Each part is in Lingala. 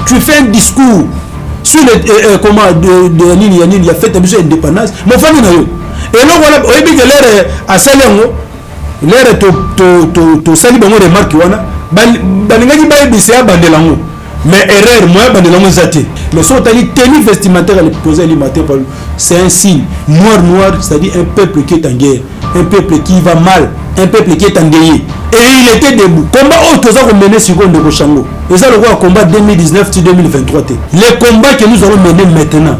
tu fais un discours sur les comment il y a fait de indépendance mon famille na yo et là voilà oyebi que l'air à salengo l'air to sali bango remarque wana balingaki bayebisa bandelango mais erreur moi bandelango zati mais so tali tenue vestimentaire à poser alimentaire c'est un signe noir c'est-à-dire un peuple qui est en guerre, un peuple qui va mal, un peuple qui est endeuillé. Et il était debout. Combat autre chose mené sur le Rochango. Et ça le roi combat 2019-2023. Les combats que nous allons mener maintenant,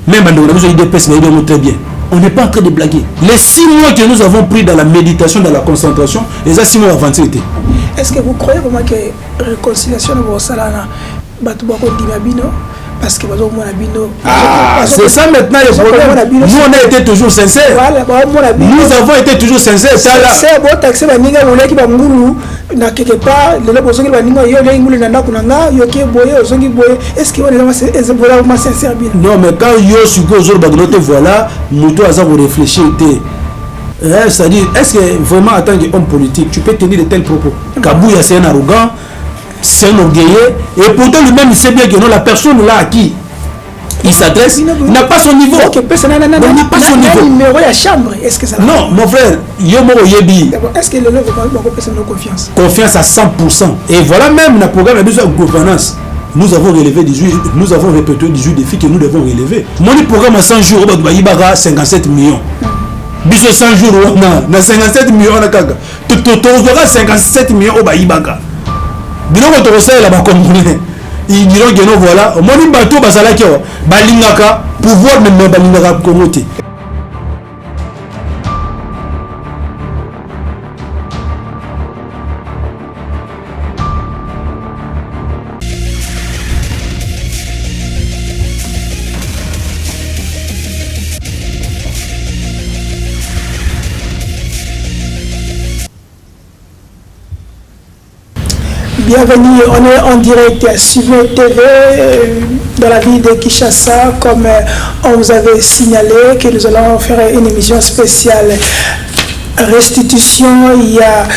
même dans le IDPS, très bien. On n'est pas en train de blaguer. Les 6 mois que nous avons pris dans la méditation, dans la concentration, et ça 6 mois avancés étaient. Est-ce que vous croyez vraiment que la réconciliation de vos salariés, parce que c'est ça maintenant le problème. Nous on a été toujours sincères. Nous avons été toujours sincères. C'est bon taxer la ninga voulait qui va mourir na quelque part le besoin que la ninga yo les moulins na kunanga yo qui boyer ozongi boyer est-ce que on est vraiment sincère bien? Non mais quand yo suko jour bagnote voilà muto aza pour réfléchir c'est-à-dire est-ce que vraiment en tant qu'homme politique tu peux tenir de tels propos? Kabouya c'est un arrogant, c'est un orgueilleux et pourtant lui-même il sait bien que non la personne là à qui il s'adresse n'a pas son niveau. OK, personne n'a pas son niveau. Numéro à chambre, est-ce que ça? Non, mon frère, yo mo yebi. Est-ce que le love va personne confiance? Confiance à 100%. Et voilà même le programme de gouvernance. Nous avons relevé 18, nous avons répété 18 défis que nous devons relever. Mon programme à 100 jours au Baïbaga 57 millions. Biso 100 jours na 57 millions na kaka. Tu 57 millions au Baïbaga. Biloko to conseil là ba congolais. Ils diront que non voilà, moni bateau basala ki balingaka pouvoir même balingaka komote. Bienvenue, on est en direct sur le TV dans la ville de Kinshasa. Comme on vous avait signalé que nous allons faire une émission spéciale restitution. Il y a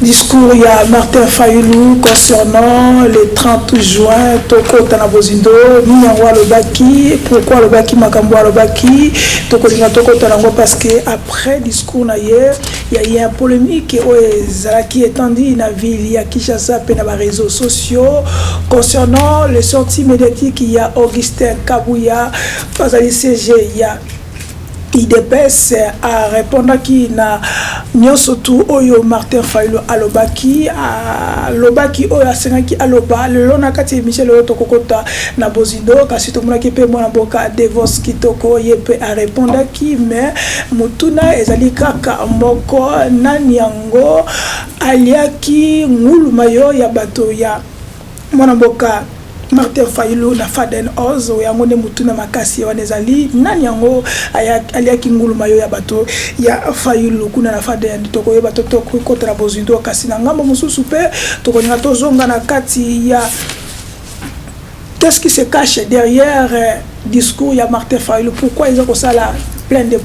discours, il y a Martin Fayulu concernant le 30 juin, Toko Tanabozindo, Niangwa Lobaki, pourquoi Lobaki Makamboa Lobaki, Toko Tanango, parce que après discours hier, il y a eu un polémique qui est étendu dans la ville, il y a Kinshasa, dans les réseaux sociaux, concernant les sorties médiatiques, il y a Augustin Kabouya, face à l'ICG, il y a IDPS a répondre qui na surtout oyo Martin Fayulu alobaki oyo asengaki aloba lelo na kati Michel Otokokota na Bozindo kasi to mona ki pe mona boka Devos Kitoko yepe a répondre qui mais mutuna ezali kaka mboko nani yango aliaki ngulu mayo ya bato ya mona boka Martin Fayulu na Faden Oz yango ne mutuna makasi wanezali nani yango aliaki ngulu mayo ya bato ya Fayulu kuna na Faden toko yeba to kontra Bozindo kasi na ngambo mususu pe toko nyanga tozonga na kati ya qu'est-ce qui se cache derrière discours ya Martin Fayulu? Pourquoi ils ont comme ça là plein de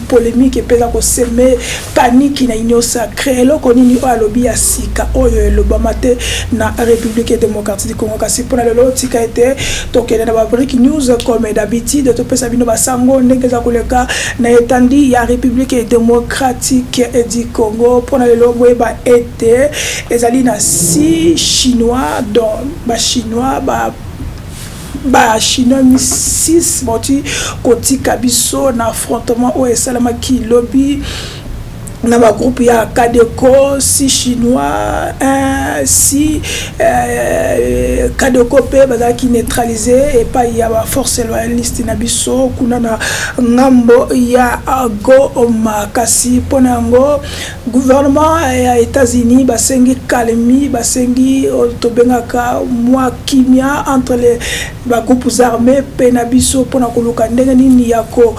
polémiques et peut ko semer panique na union sacrée loko nini o alobi ya sika oyo le bamate na République démocratique du Congo kasi pona lelo tika été tokene na ba break news comme d'habitude to pesa bino basango ndenge za koleka na etandi ya République démocratique du Congo pona lelo boyeba été ezali na 6 chinois dont ba chinois chinois 6 moti koti kabiso na affrontement au salama ki lobby na ba groupe ya Kadeko 6 chinois 6 Kadeko pe bazaki neutralisé et pas ya ba force loyaliste na biso kuna na ngambo ya Goma kasi ponango gouvernement ya États-Unis basengi kalemi basengi tobengaka mwa kimia entre les ba groupes armés pe na biso pona koluka ndenge nini ya ko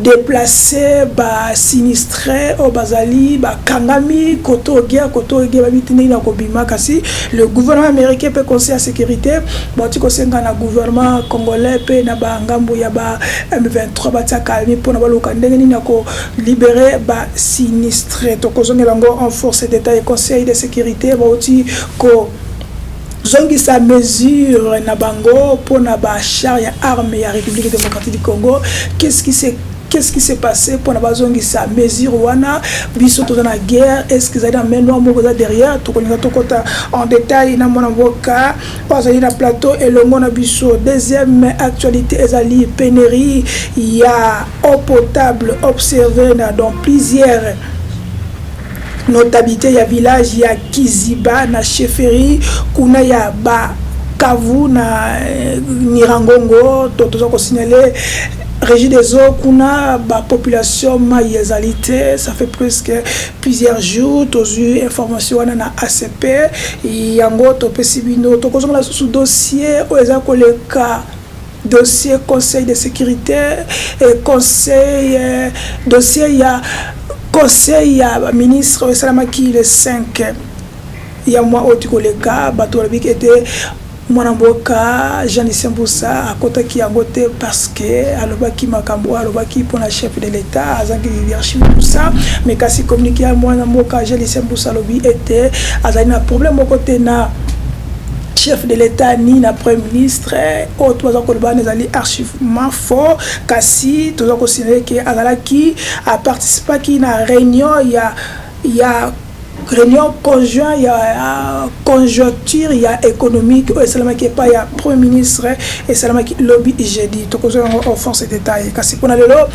déplacer ba sinistré au bazali ba kangami koto babitini na kobima kasi le gouvernement américain peut conseiller la sécurité boti ko senga na gouvernement congolais pe na ba ngambo ya ba M23 batia kalmi pona baluka ndenge nini na ko libérer ba sinistré to kozongela ngo en force d'état et conseil de sécurité boti ko zongi sa mesure na bango pour na ba char ya arme ya République démocratique du Congo. Qu'est-ce qui s'est passé pour na bazongi sa mesure wana biso to na guerre? Est-ce que ça dans même noir moko derrière to ko kota en détail na mona mboka pas na plateau et le mona biso. Deuxième actualité ezali pénurie, il y a eau potable observé dans plusieurs notabilité ya village ya Kiziba na chefferie kuna ya ba Kavu na Nirangongo to ko signaler Régie des eaux kuna ba population maïezalité. Ça fait presque plusieurs jours to eu information na ACP yango to pesibino to ko la sous dossier o eza ko le cas dossier conseil de sécurité et conseil dossier ya conseil ya ministre Salamaki le 5 ya mois otikoleka bato labik était mwanamboka Jean-Lucien Mboussa akota ki yangote parce que alobaki makambo alobaki pour la chef de l'état azangi leadership tout ça mais kasi communiquer à mwanamboka Jean-Lucien Mboussa lobi était azali na problème au côté na chef de l'état ni na premier ministre au toza koloba nezali archivement fort kasi toza ko signaler que azalaki a participer ki na réunion ya réunion conjoint, il y a conjoncture, il y a économique, et seulement qui est pas il y a premier ministre et seulement qui lobby jeudi. Donc on fait ces détails. Kasi pour aller là,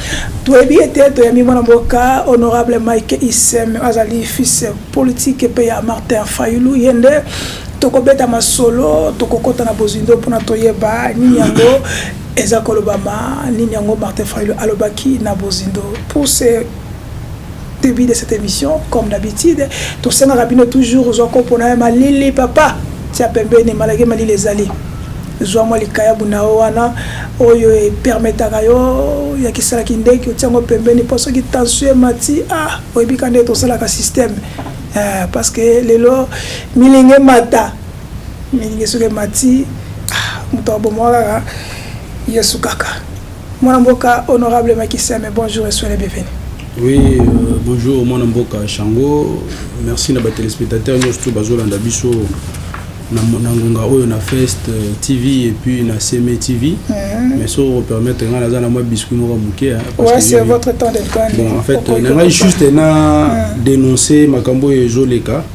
tout est bien été de mi mboka honorable Mike Issem Azali fils politique et pays à Martin Fayulu yende toko beta masolo toko kota na bozindo pour na toyeba ni yango ezakolobama ni yango Martin Fayulu alobaki na bozindo pour ces début de cette émission, comme d'habitude, tout ça n'a toujours aux composants malili papa, tiens pembe ne malagé mali les alliés. Zoa moi les kaya bunaoana, oyo et permettre à yo, ya kisala kinde qui tient au pembe ne pas ce qui tension mati ah, oyebi kande tout ça la système, parce que les lots milinge mata, milinge sur mati ah, mutobo moi yesu kaka. Mon mboka honorable Makissem, bonjour et soyez les bienvenus. Oui, bonjour, mon mboka Chango. Merci à nos téléspectateurs, nous sommes bazolanda biso na ngonga oyo na Fest TV et puis na CME TV. Mais ça permettre nga na moi biscuit moko muke parce que c'est votre temps de temps. Bon, en fait, on juste na dénoncer makambo ezoleka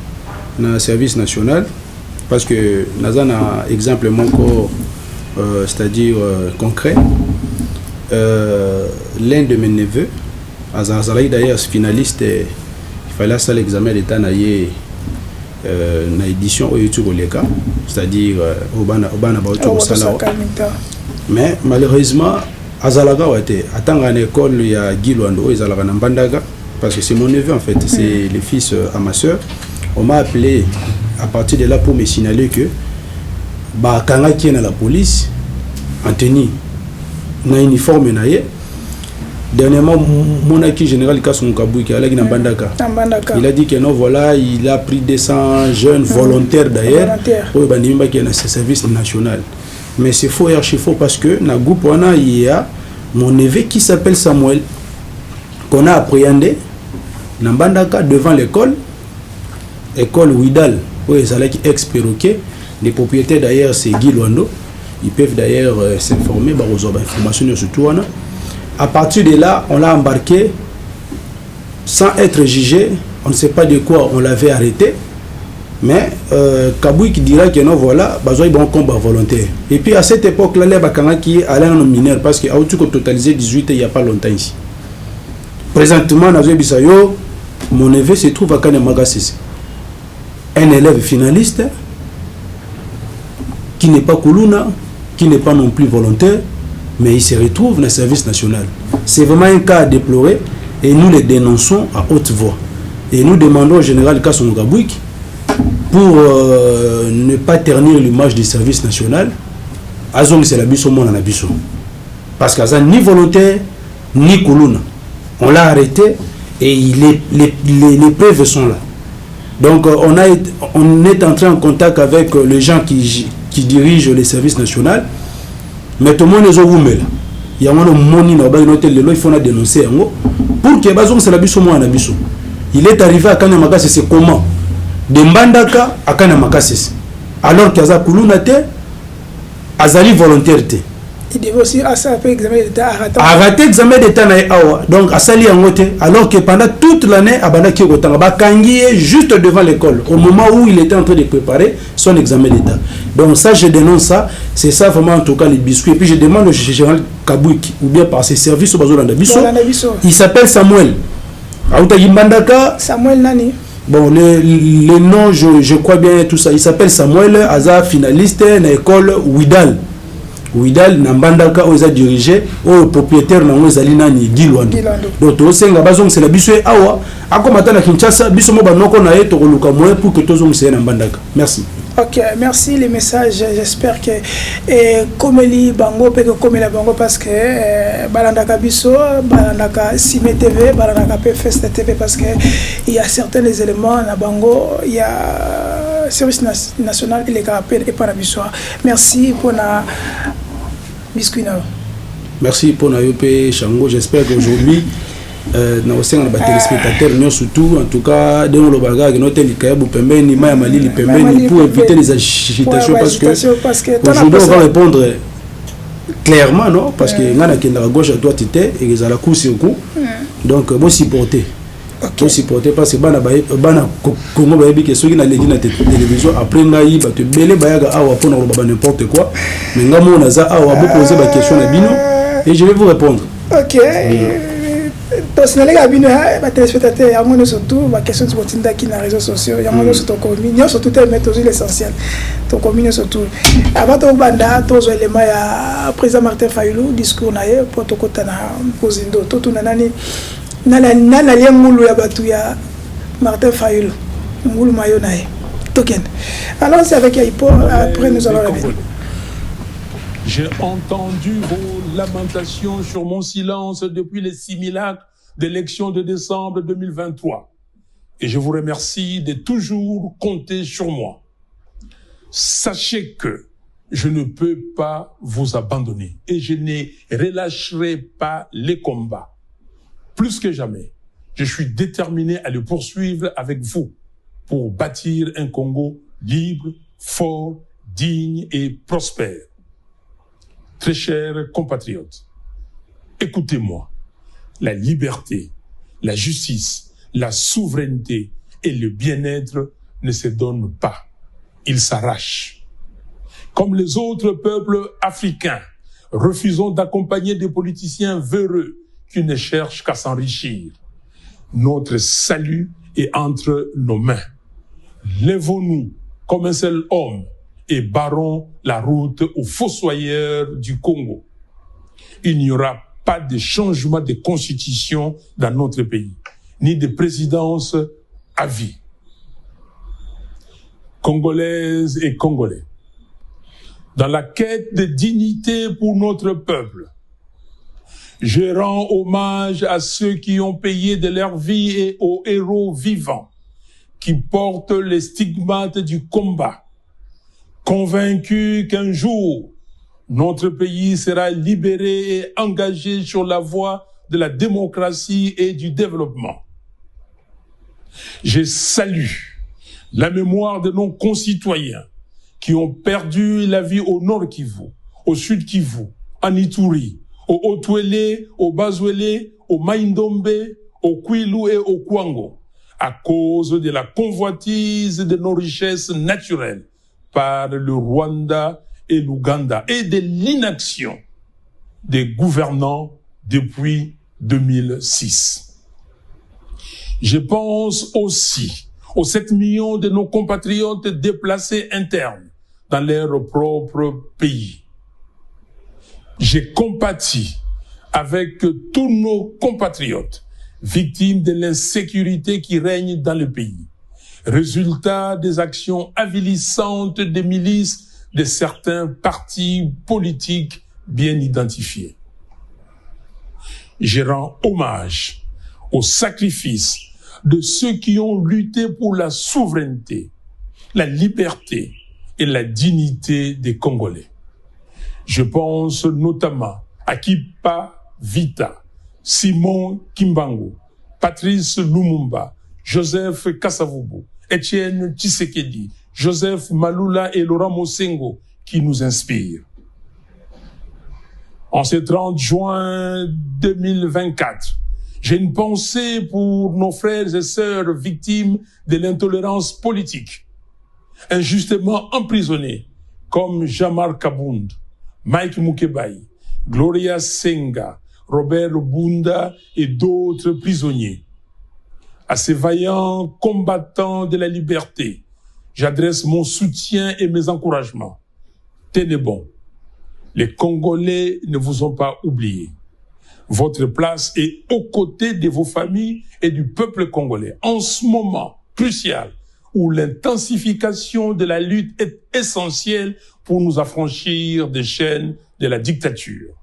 na service national parce que nazana exemple moko c'est-à-dire concret l'un de mes neveux Azazalaï d'ailleurs finaliste, il fallait ça l'examen d'état na édition au YouTube c'est-à-dire Obana mais malheureusement Azalaga était attendre à l'école il y a Guy Luando Azalaga na Mbandaga parce que c'est mon neveu en fait, c'est le fils à ma soeur. On m'a appelé à partir de là pour me signaler que bah kanga qui est dans la police en tenue na uniforme na ye. Dernièrement, mon acquis général Kasson Kabou qui est Bandaka. Il a dit que non, voilà, il a pris 200 jeunes volontaires d'ailleurs pour le service national. Mais c'est faux et archi faux parce que dans le groupe, il y a mon neveu qui s'appelle Samuel, qu'on a appréhendé dans Bandaka devant l'école Ouidal, où ils allaient ex-perroquet. Les propriétaires d'ailleurs, c'est Guy Luando. Ils peuvent d'ailleurs s'informer, aux informations sur tout. À partir de là, on l'a embarqué sans être jugé. On ne sait pas de quoi on l'avait arrêté. Mais Kaboui qui dira que non, voilà, besoin de bon combat volontaire. Et puis à cette époque-là, les Bakanga qui allaient en mineur parce qu'il a totalisé 18 il n'y a pas longtemps ici. Présentement, mon neveu se trouve à Kanemagassis. Un élève finaliste qui n'est pas Koulouna, qui n'est pas non plus volontaire. Mais il se retrouve dans le service national. C'est vraiment un cas à déplorer et nous le dénonçons à haute voix. Et nous demandons au général Kasson Gabouik pour ne pas ternir l'image du service national. Azong c'est la biso mon anabiso. Parce qu'Azan ni volontaire ni Koulouna. On l'a arrêté et les preuves sont là. Donc on est entré en contact avec les gens qui dirigent le service national. Mais tout le monde est au Woumel. Il y a un moni dans le hôtel de l'eau, il faut dénoncer. Pour que Bazong c'est la biso moi anabiso. Il est arrivé à Kanamagassis, c'est comment? De Mbandaka à Kanamagassis. alors que aza kuluna te azali volontaire te. Il devait aussi faire examen d'état arrêter examen d'état na awa donc asali yango te alors que pendant toute l'année abanda ki kotanga bakangi juste devant l'école au moment où il était en train de préparer son examen d'état. Donc ça je dénonce ça, c'est ça vraiment en tout cas les biscuits. Et puis je demande au général Kabouik ou bien par ses services au bazolanda biso. Il s'appelle Samuel. Aouta Yimbandaka. Samuel nani? Bon, les noms, je crois bien tout ça. Il s'appelle Samuel, Aza finaliste dans l'école Ouidal. Ouidal, Nambandaka, Oza dirigé, au propriétaire na Ozali nani Gilwando. Donc, tout ça, c'est la bisoué Awa. Akomata na Kinshasa, bisomo banoko na eto koluka moyen pour que tous on Nambandaka. Merci. Ok, merci les messages. J'espère que comme li bango peut que comme la bango parce que balandaka biso, balandaka Sime TV, balandaka PFS TV parce que il y a certains les éléments na bango, il y a service national et les carapels et para biso. Merci pour na biscuit. Merci pour na yopé Chango. J'espère qu'aujourd'hui na osenga na téléspectateurs non surtout en tout cas de nos bagages notre likayabu pembeni maya malili pembeni pour éviter les agitations parce que aujourd'hui on va répondre clairement non parce que ngana kenda à gauche à droite était et ils à la course au coup donc bon supporter parce que bana Congo ba yebi que ceux qui na legi na télévision après ngai ba te belé bayaga awa pour na n'importe quoi mais ngamo na za awa beaucoup poser ba question na bino et je vais vous répondre. OK. Parce que les gars, les téléspectateurs, il y a moins surtout ma question de botinda qui na réseaux sociaux, il y a moins surtout communion surtout mettre aussi l'essentiel. Ton communion surtout. Avant ton banda, tous les éléments ya président Martin Fayulu discours na ye pour to kotana pozindo to tuna nani nana lia ngulu ya batu ya Martin Fayulu ngulu mayo na ye. Token. Alors c'est avec Yaipo après nous allons revenir. J'ai entendu vos lamentations sur mon silence depuis les simulacres d'élection de décembre 2023. Et je vous remercie de toujours compter sur moi. Sachez que je ne peux pas vous abandonner et je ne relâcherai pas les combats. Plus que jamais, je suis déterminé à le poursuivre avec vous pour bâtir un Congo libre, fort, digne et prospère. Très chers compatriotes, écoutez-moi. La liberté, la justice, la souveraineté et le bien-être ne se donnent pas. Ils s'arrachent. Comme les autres peuples africains, refusons d'accompagner des politiciens véreux qui ne cherchent qu'à s'enrichir. Notre salut est entre nos mains. Lèvons-nous comme un seul homme et barrons la route aux fossoyeurs du Congo. Il n'y aura pas de changement de constitution dans notre pays, ni de présidence à vie. Congolaises et Congolais, dans la quête de dignité pour notre peuple, je rends hommage à ceux qui ont payé de leur vie et aux héros vivants qui portent les stigmates du combat, convaincus qu'un jour, notre pays sera libéré et engagé sur la voie de la démocratie et du développement. Je salue la mémoire de nos concitoyens qui ont perdu la vie au Nord Kivu, au Sud Kivu, en Ituri, au Haut-Ouélé, au Bas-Ouélé, au Maïndombe, au Kwilu et au Kwango, à cause de la convoitise de nos richesses naturelles par le Rwanda et l'Ouganda et de l'inaction des gouvernants depuis 2006. Je pense aussi aux 7 millions de nos compatriotes déplacés internes dans leur propre pays. J'ai compati avec tous nos compatriotes victimes de l'insécurité qui règne dans le pays, résultat des actions avilissantes des milices de certains partis politiques bien identifiés. Je rends hommage au sacrifice de ceux qui ont lutté pour la souveraineté, la liberté et la dignité des Congolais. Je pense notamment à Kipa Vita, Simon Kimbangu, Patrice Lumumba, Joseph Kasavubu, Etienne Tshisekedi, Joseph Malula et Laurent Mosengo qui nous inspirent. En ce 30 juin 2024, j'ai une pensée pour nos frères et sœurs victimes de l'intolérance politique, injustement emprisonnés, comme Jamar Kabound, Mike Mukebai, Gloria Senga, Robert Bunda et d'autres prisonniers. À ces vaillants combattants de la liberté, j'adresse mon soutien et mes encouragements. Tenez bon, les Congolais ne vous ont pas oublié. Votre place est aux côtés de vos familles et du peuple congolais. En ce moment crucial où l'intensification de la lutte est essentielle pour nous affranchir des chaînes de la dictature.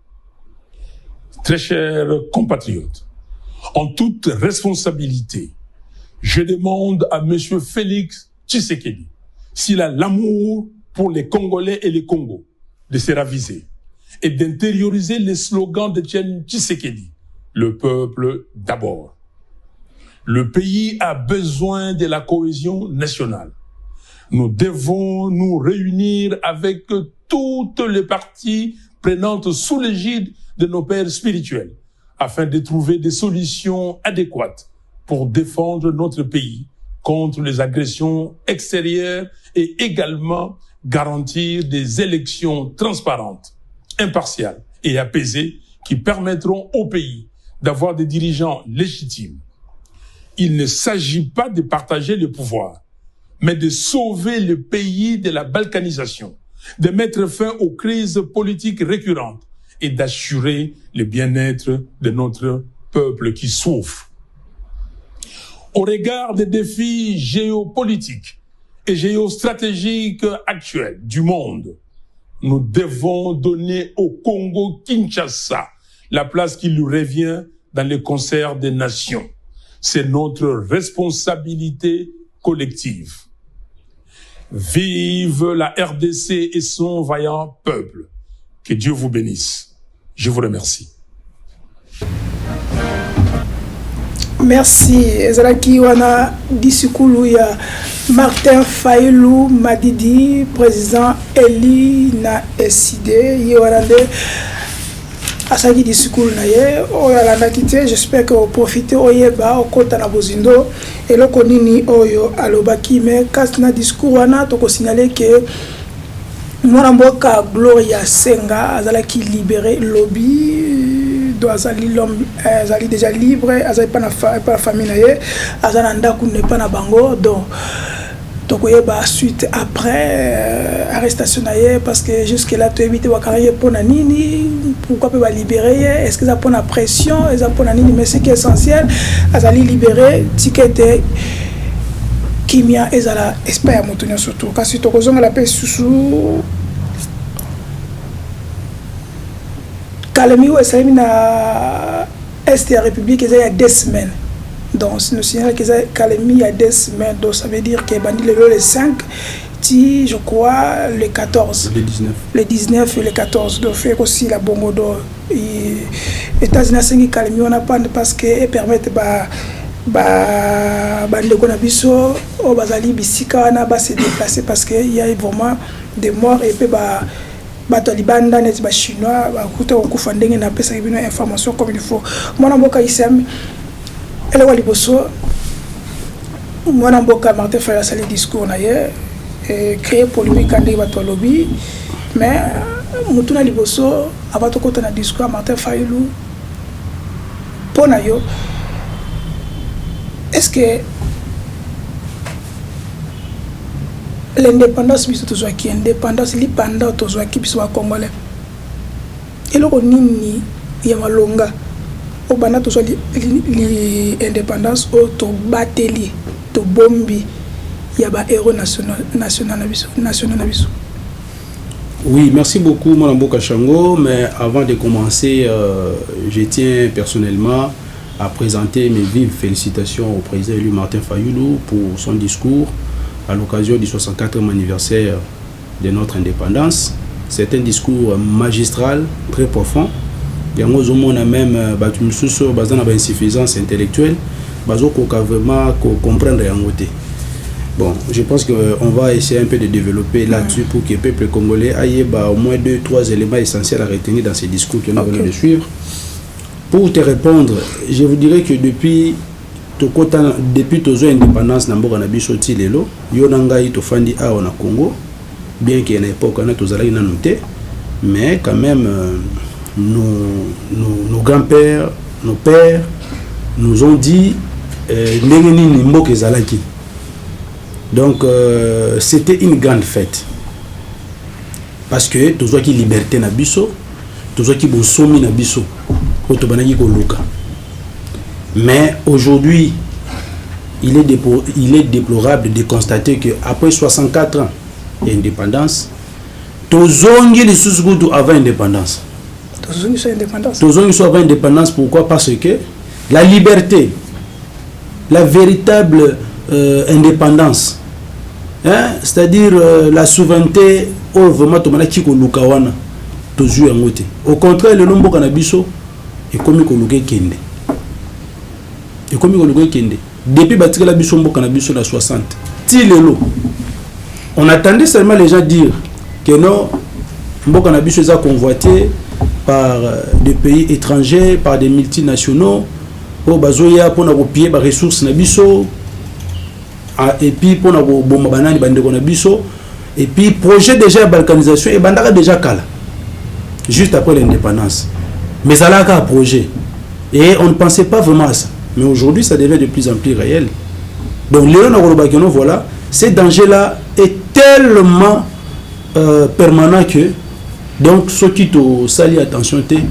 Très chers compatriotes, en toute responsabilité, je demande à Monsieur Félix Tshisekedi s'il a l'amour pour les Congolais et les Congos de se raviser et d'intérioriser les slogans de Tshisekedi. Le peuple d'abord. Le pays a besoin de la cohésion nationale. Nous devons nous réunir avec toutes les parties prenantes sous l'égide de nos pères spirituels afin de trouver des solutions adéquates pour défendre notre pays contre les agressions extérieures et également garantir des élections transparentes, impartiales et apaisées qui permettront au pays d'avoir des dirigeants légitimes. Il ne s'agit pas de partager le pouvoir, mais de sauver le pays de la balkanisation, de mettre fin aux crises politiques récurrentes et d'assurer le bien-être de notre peuple qui souffre. Au regard des défis géopolitiques et géostratégiques actuels du monde, nous devons donner au Congo-Kinshasa la place qui lui revient dans le concert des nations. C'est notre responsabilité collective. Vive la RDC et son vaillant peuple. Que Dieu vous bénisse. Je vous remercie. Merci. Ezalaki wana disikulu ya Martin Fayulu Madidi, président Eli na SID. Yewarande asaki disikulu na ye oyalanda kite. J'espère que vous profitez oyeba okota na bozindo eloko nini oyo alobaki me kasi na discours wana toko signaler que mwana mboka Gloria Senga azalaki libéré lobby do azali l'homme azali déjà libre azali pas na famille na ye azana ndaku ne pas na bango donc tokoyeba suite après arrestation na ye parce que jusque là tu éviter wakaraye pona nini pourquoi peut ba libérer est-ce que ça pona pression et ça pona nini mais ce qui est essentiel azali libéré ticket kimia ezala espère motonyo surtout kasi tokozonga la paix susu Kalemi ou Esalemi na Est de la République il y a 2 semaines. Donc nous signalons que Kalemi il y a 2 semaines. Donc ça veut dire que Bandi le 5, je crois le 14. Le 19 et le 14. Donc fait aussi la bongo d'or. États-Unis c'est Kalemi on a pas parce que permettent bande konabiso au bazali bisika na ba se déplacer parce que il y a vraiment des morts et puis bato libanda net ba chinois ba kuta okufa ndenge na pesa bino information comme il faut mwana mboka isam ele wali boso mwana mboka Martin Fayulu sali discours na ye et créer polémique ande bato lobby mais mutuna liboso abato kota na discours Martin Fayulu pona yo est-ce que l'indépendance biso tozwa ki indépendance lipanda tozwa ki biso wa Congolais eloko nini ya malonga obana tozwa li indépendance o to bateli to bombi ya ba héros national na biso. Oui, merci beaucoup Mwanamboka Shango, mais avant de commencer je tiens personnellement à présenter mes vives félicitations au président élu Martin Fayulu pour son discours à l'occasion du 64e anniversaire de notre indépendance. C'est un discours magistral, très profond. Et on a même une insuffisance intellectuelle, on vraiment comprendre en côté. Bon, je pense qu'on va essayer un peu de développer là-dessus pour que le peuple congolais ait au moins 2-3 éléments essentiels à retenir dans ces discours que nous venons de suivre. Pour te répondre, je vous dirais que depuis l'indépendance, bien qu'il y ait une époque, mais quand même, nos grands-pères, nos pères nous ont dit donc c'était une grande fête parce que tous ceux qui liberté na biso, tous ceux qui bonsomi na biso, mais aujourd'hui il est déplorable de constater que après 64 ans d'indépendance, tous les sous-gouttes avant indépendance. Tous avant indépendance, pourquoi? Parce que la liberté, la véritable indépendance, hein, c'est-à-dire la souveraineté, au contraire, le nombre cannabiso est comme kende. Depuis bâtir la biso cannabiso la 60, on attendait seulement les gens dire que non, Mbokanabisho est convoité par des pays étrangers, par des multinationaux, pour bazoya pour copier les ressources nabiso, et puis pour bomba banani bandeko nabiso, et puis projet déjà balkanisation et bandara déjà kala, juste après l'indépendance. Mais ça là qu'un projet, et on ne pensait pas vraiment à ça. Mais aujourd'hui, ça devient de plus en plus réel. Donc Léon Agorobakeno, voilà, ce danger-là est tellement permanent que donc ceux qui te salient attention tu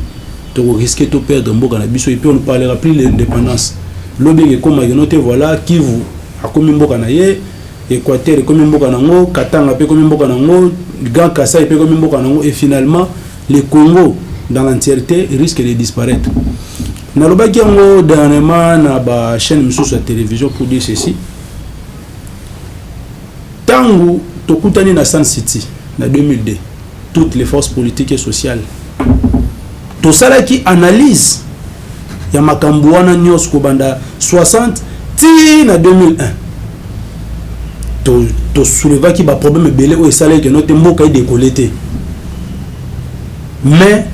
risques de perdre Mbokanabisho et puis on ne parlera plus de l'indépendance. L'obé comme Magenote, voilà, Kivu a comme Mbokanaye, Équateur comme Mbokanango, Katanga comme Mbokanango, Grand Kassai comme Mbokanango, et finalement le Congo dans l'entièreté risque de disparaître. Nalobaki yango dernièrement na ba chaîne sur la télévision pour dire ceci. Tangu tokutani na Sun City en 2002, toutes les forces politiques et sociales, tout ça qui analyse ya makambo wana nyos ko banda 60 ti na 2001 to souleva ki ba problème belé o esale que notre mboka décolleté, mais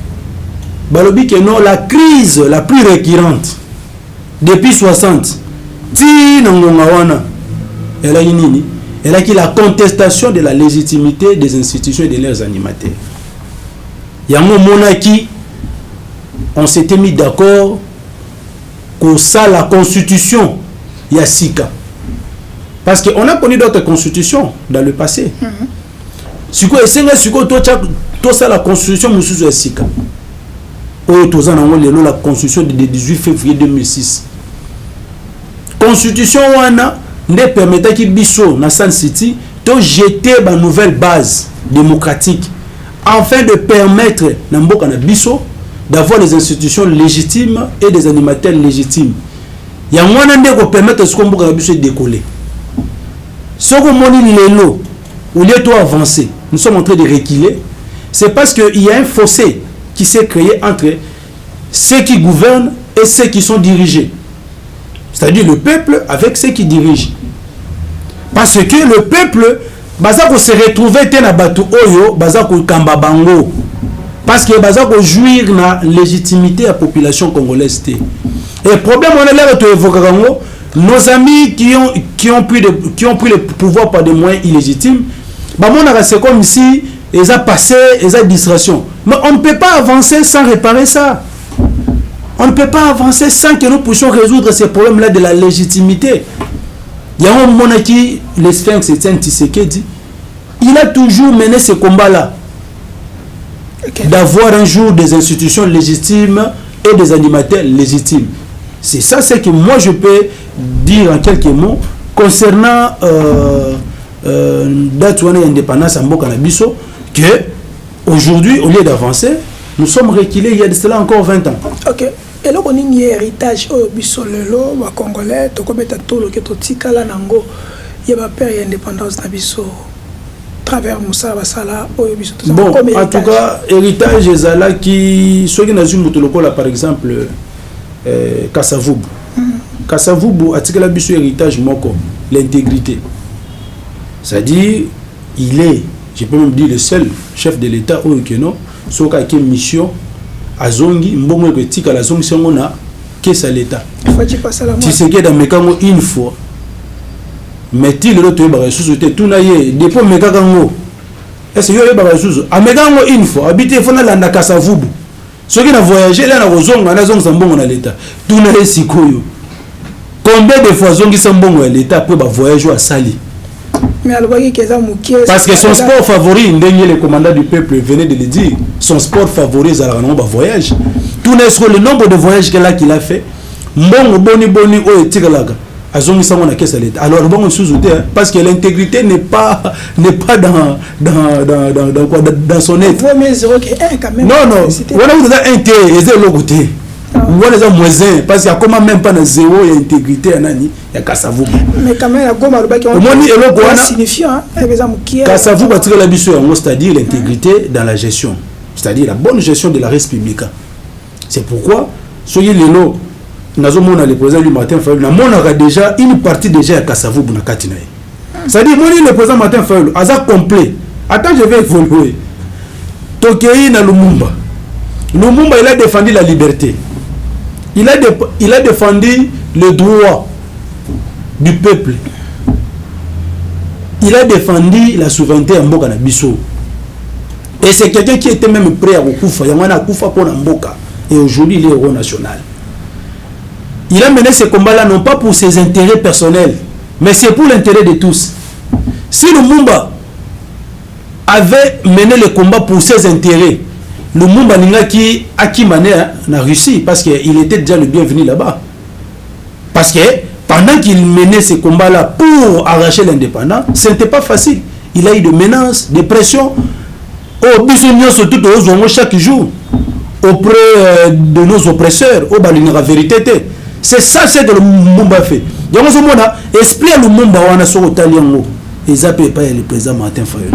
balobi que non, la crise la plus récurrente depuis 60 ti na ngonga wana elle a nini. Elle a qui la contestation de la légitimité des institutions et de leurs animateurs. Il y a un moment qui on s'était mis d'accord que ça la constitution il y a Sika. Parce qu'on a connu d'autres constitutions dans le passé. Si quoi tout ça la constitution monsieur Sika. La constitution du 18 février 2006. Constitution wana ne permettait qu'il biso na Sun City de jeter une nouvelle base démocratique afin de permettre na mboka na biso d'avoir des institutions légitimes et des animateurs légitimes. Il y a un monde qui permettre ce qu'on mboka na biso décoller. Ce qu'on moni lelo au lieu de avancer, nous sommes en train de reculer. C'est parce qu'il y a un fossé qui s'est créé entre ceux qui gouvernent et ceux qui sont dirigés. C'est-à-dire le peuple avec ceux qui dirigent. Parce que le peuple, bazako se retrouver na batu oyo, bazako kamba bango. Parce que bazako jouir na légitimité à la population congolaise. Et le problème on est là de évoquer nos amis qui ont pris le pouvoir par des moyens illégitimes, c'est comme si ils ont passé, ils ont distraction. Mais on ne peut pas avancer sans réparer ça. On ne peut pas avancer sans que nous puissions résoudre ces problèmes-là de la légitimité. Il y a un moment qui, le Sphinx Etienne Tshisekedi, il a toujours mené ce combat-là. D'avoir un jour des institutions légitimes et des animateurs légitimes. C'est ça, c'est que moi je peux dire en quelques mots concernant Datouane et l'indépendance en Mboka-Nabiso, que aujourd'hui, au lieu d'avancer, nous sommes reculés il y a de cela encore 20 ans. Ok. Et là, on a un héritage au Bissolelo, au Congolais, tout comme tout le Tika Nango, il y a pas d'indépendance d'Abisso. Travers Moussa Basala, au Bisso. Bon, en tout cas, héritage Zala qui, ceux qui n'ont pas par exemple, Kassavubu. Kassavubu a tiré la Bisso héritage Moko, l'intégrité. C'est-à-dire, il est, je peux même dire, le seul chef de l'État au Keno, sauf qu'il y a une mission à Zongi, Mbomo et Petit, à la Zongi, c'est on a qu'est-ce à l'État. Tu sais qu'il y a dans une fois, mais il y a l'autre ressources, tout n'a eu, depuis Mekango, est-ce qu'il y a des ressources? À Mekango, une fois, habiter, il faut aller à Kasavubu. Ceux qui ont voyagé, là, on a Zongi, à l'État. Tout n'a eu Sikoyo. Combien de fois Zongi Sambongo à l'État pour voyager à Sali? Parce que son sport favori, le commandant du peuple venait de le dire, son sport favori, c'est le voyage. Tout n'est sur le nombre de voyages qu'il a fait. Mbongo boni o etikalaga azongi sango na kesa l'État. Alors bon sous-outé parce que l'intégrité n'est pas dans son être. Non, voilà vous avez un T et zéro côté. Voilà les moisins parce qu'il y a comment même pas dans zéro il y a intégrité anani il y a Kasavubu. Mais quand même la goma lobaki on signifiant Kasavubu batira la biso c'est-à-dire l'intégrité dans la gestion, c'est-à-dire la bonne gestion de la République. C'est pourquoi soyez les lots nazomona le président du Martin Fayulu namonaka déjà une partie déjà à Kasavubu na katina. C'est-à-dire moi le président Martin Fayulu aza complet. Attends je vais évoluer. Tokei na Lumumba. Lumumba il a défendu la liberté. Il a défendu le droit du peuple. Il a défendu la souveraineté en Mboka na biso. Et c'est quelqu'un qui était même prêt à Okufa. Yamana Okufa pour Mboka. Et aujourd'hui, il est héros national. Il a mené ce combat-là non pas pour ses intérêts personnels, mais c'est pour l'intérêt de tous. Si Lumumba avait mené le combat pour ses intérêts, Lumumba Ningaki Akimane na Russie, parce qu'il était déjà le bienvenu là-bas. Parce que pendant qu'il menait ce combat-là pour arracher l'indépendance, ce n'était pas facile. Il a eu des menaces, des pressions. Oh, bisogno surtout chaque jour auprès de nos oppresseurs. Oh, bah, la vérité. C'est ça ce que le Lumumba fait. Donc, explique le Lumumba wana so otaliango. Ils appellent pas le président Martin Fayulu.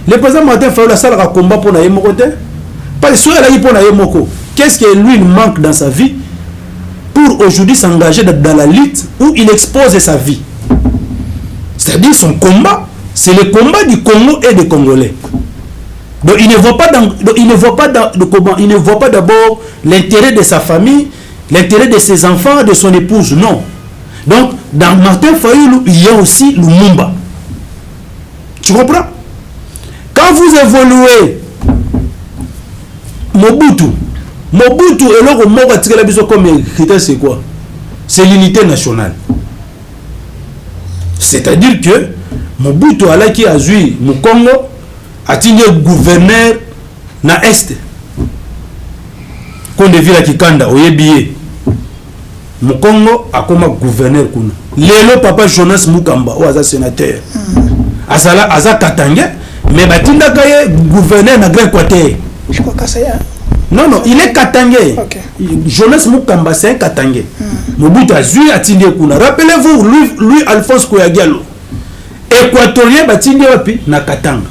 Le président Martin Fayulu a ça le combat pour la Yemoko. Parce que soit il pour la Yemoko. Qu'est-ce que lui il manque dans sa vie pour aujourd'hui s'engager dans la lutte où il expose sa vie. C'est-à-dire son combat, c'est le combat du Congo et des Congolais. Donc il ne voit pas d'abord l'intérêt de sa famille, l'intérêt de ses enfants, de son épouse, non. Donc dans Martin Fayulu, il y a aussi Lumumba. Tu comprends? Quand vous évoluez Mobutu et l'autre mot comme critère, c'est quoi? C'est l'unité nationale. C'est-à-dire que Mobutu alaki azui mu Congo atinye gouverneur na Est. Konde vila Kikanda oyebiye. Mu Congo akoma gouverneur kuna. Lelo papa Jonas Mukamba o aza sénateur. Azala aza Katangé mais batinda kaye gouverneur na Grand Équateur. Je crois que ça y est. Non, il est Katangé. Okay. Jonas Mukamba, c'est un Katangé. Mobutu Azui a tindé kuna. Rappelez-vous, lui Alphonse Koyagalo, équatorien, a tindé na Katanga.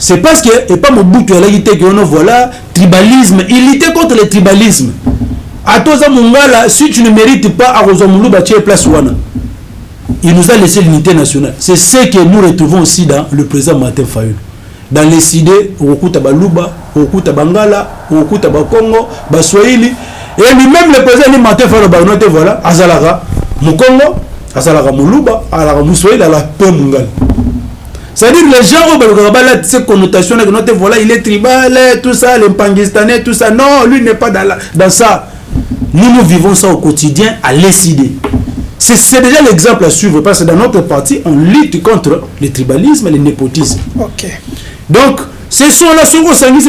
C'est parce que, et pas Mobutu, voilà, tribalisme. Il luttait contre le tribalisme. À Toza Mungala, si tu ne mérites pas à Rosamulu, tu es place Wana. Il nous a laissé l'unité nationale. C'est ce que nous retrouvons aussi dans le président Martin Fayulu. Dans les idées, Okuta Baluba, Okuta Bangala, Okuta Bakongo, Baswahili, et lui-même le président Martin Fayulu, voilà, Azalara, Mukongo, Azalara Muluba, Azalara Muswahili, Azalara Pemungal. C'est-à-dire les gens ont ces connotations, voilà, il est tribal, tout ça, les Pangistanais, tout ça. Non, lui n'est pas dans ça. Nous vivons ça au quotidien à l'ECD. C'est déjà l'exemple à suivre parce que dans notre parti, on lutte contre le tribalisme et le népotisme. Ok. Donc, ce sont là, ce qu'on s'engage,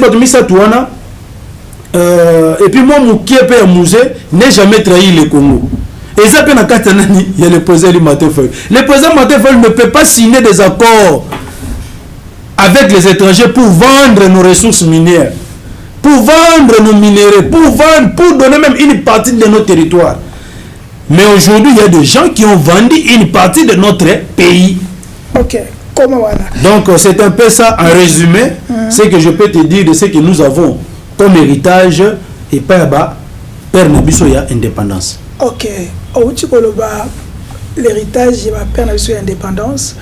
et puis moi, mon qui est musée, n'est jamais trahi le Congo. Et ça, il y a le président Martin Fayulu. Le président Martin Fayulu ne peut pas signer des accords avec les étrangers pour vendre nos ressources minières, pour vendre nos minéraux, pour donner même une partie de nos territoires. Mais aujourd'hui, il y a des gens qui ont vendu une partie de notre pays. Ok. Comment voilà? Donc, c'est un peu ça, en résumé, ce que je peux te dire de ce que nous avons comme héritage et par Père Nabisoya indépendance. Ok. L'héritage de Père Nabisoya indépendance.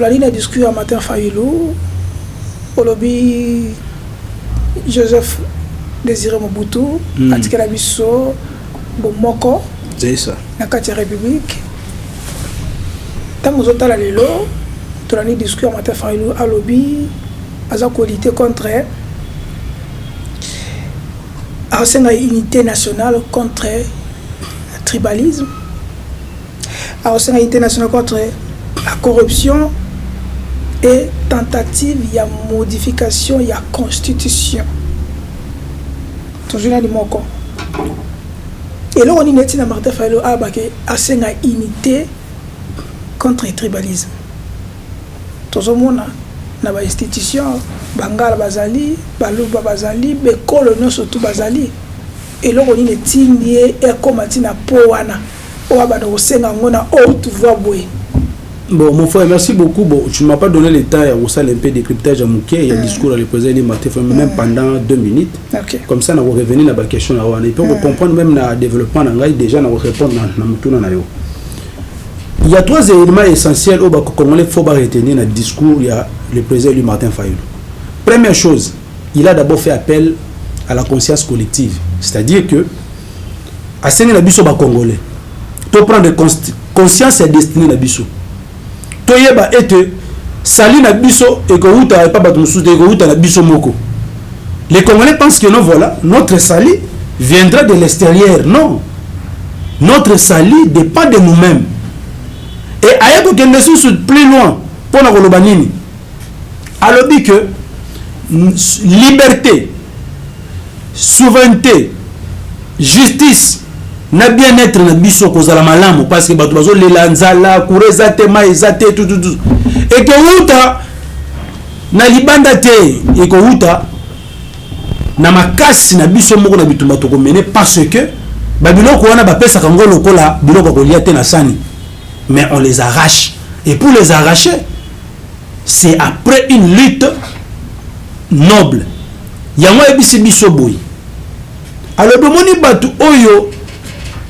la ligne de discours à Martin Fayulu, au lobby Joseph Désiré Mobutu, Atikela Bisso, Bomoko, c'est ça. La Katia République. Tant que vous avez lelo, la ligne de discours à Martin Fayulu, à lobby, à sa qualité contre la unité nationale contre le tribalisme, à la unité nationale contre la corruption et tentative, il y a modification, il y a constitution. Toujours dans le mot. Et là, on est dans Martin Fayulu à la unité contre le tribalisme. Tout le monde dans l'institution, Bangala Bazali, Baluba Bazali, Bekolo surtout Bazali. Et là, on est tigné et comme Tina Poana. On va dans le Sénat, on a tout voir. Bon, mon frère, merci beaucoup. Bon, tu ne m'as pas donné le temps, il y a un peu de décryptage à Mouké, il y a un discours à l'opposé, même pendant 2 minutes. Okay. Comme ça, on va revenir à la question. Et puis, on comprendre même le développement, déjà, on va répondre à la. Il y a 3 éléments essentiels au Congolais faut retenir dans le discours. Il y a le président lui Martin Fayulu. Première chose, il a d'abord fait appel à la conscience collective, c'est-à-dire que à Sénégal Nabiso ba Congolais, to prendre conscience et destinée Nabiso. To yeba ete sali Nabiso et que uta pas battu sous de uta Nabiso moko. Les Congolais pensent que non, voilà, notre sali viendra de l'extérieur. Non, notre sali dépend de nous-mêmes. Et ayako kende sous plus loin pour la Kolobanini. Alors dit que liberté, souveraineté, justice, na bien-être na biso kozala malamu parce que bato bazo lelanzala kureza tema ezate tout et que uta na libanda te et que uta na makasi na biso moko na bitumba to komene parce que babiloko wana bapesa kango lokola biloko kolia te na sani. Mais on les arrache. Et pour les arracher, c'est après une lutte noble. Il y a un biso boy. Alors, le moni batu oyo,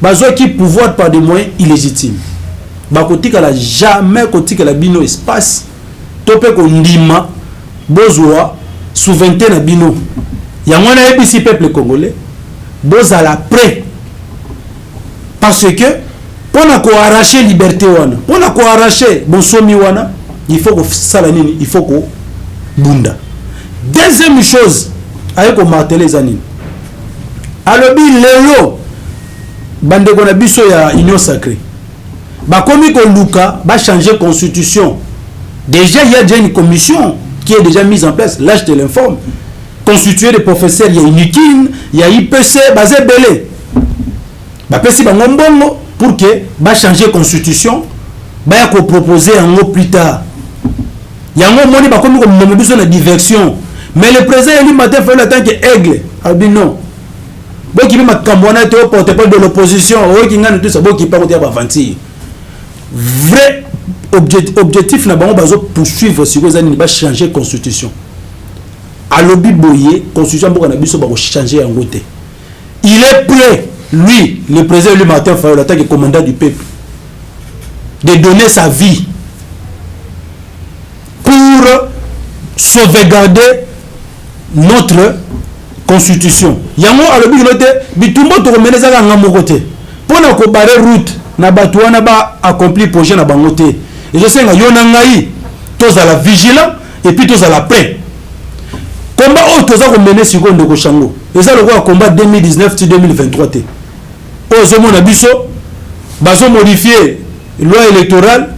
bazo qui pouvoir par des moyens illégitimes. Bakoti kala jamais koti kala bino espace. Topé ko ndima, bozwa, souveraineté na bino. Il y a un bisi peuple congolais, boza la prêt. Parce que pour arracher la liberté, pour arracher bonsomi, il faut que ça il faut que bunda. Deuxième chose, avec qu'on martèle les années. Alors, lélo, bande qu'on a biso ya union sacrée. Bah, comme il Luka, va changer la constitution. Déjà, il y a déjà une commission qui est déjà mise en place. Là, je te l'informe. Constituée de professeurs, il y a UNIKIN, il y a IPC, basé belé. Bah, si bah, ngombongo, pour que va changer la constitution, va proposer un mot plus tard. Il y a un moment où on a besoin de diversion. Mais le président lui matin fait le temps que aigle. Il dit non. Bon qui m'a cambonné au porte-parole de l'opposition, qui n'a tout ça, bon qui parle de avancer. Vrai objectif n'a pas besoin poursuivre si vous allez changer la constitution. À l'objet boyer, constitution pour qu'on a besoin de changer en côté. Il est prêt. Lui, le président lui Martin Fayulu, en tant que commandant du peuple, de donner sa vie pour sauvegarder notre constitution. Yango a le but de bitumbo to mener ça dans mon côté. Pour na ko barrer route na batouana ba accomplir projet na bangote. Et je sais nga yona ngai tous à la vigilant et puis tous à la paix. Combat autre ça ko mener seconde ko chango. Et ça le combat 2019-2023 t. Aux hommes biso bazo modifier loi électorale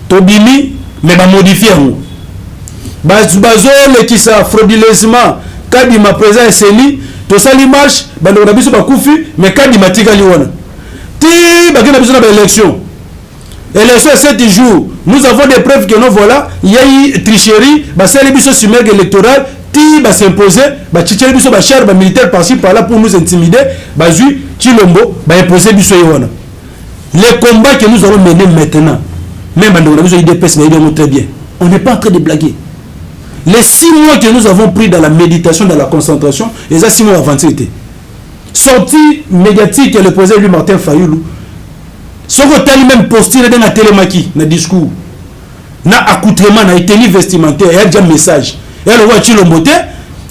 tobimi mais ba modifier ngo bazo le qui ça frauduleusement kadi ma président seni to sali marche bando na biso ba kufi mais kadi matika li wana ti ba kina biso na élection 7 jours nous avons des preuves que non voilà il y a eu tricherie ba sali biso sur électoral ti ba s'imposer ba tchitcheli biso ba char ba militaire par-ci par-là pour nous intimider ba ju Chilombo va imposer biso yona. Les combats que nous allons mener maintenant, même dans la IDPS, très bien. On n'est pas en train de blaguer. Les 6 mois que nous avons pris dans la méditation, dans la concentration, et ça 6 mois avancés. Sortie médiatique, le président lui Martin Fayulu. Ce que tu as même posté dans la télémaquille, dans le discours. na accoutrement na tenue vestimentaire il y a déjà message et le voit Chilombo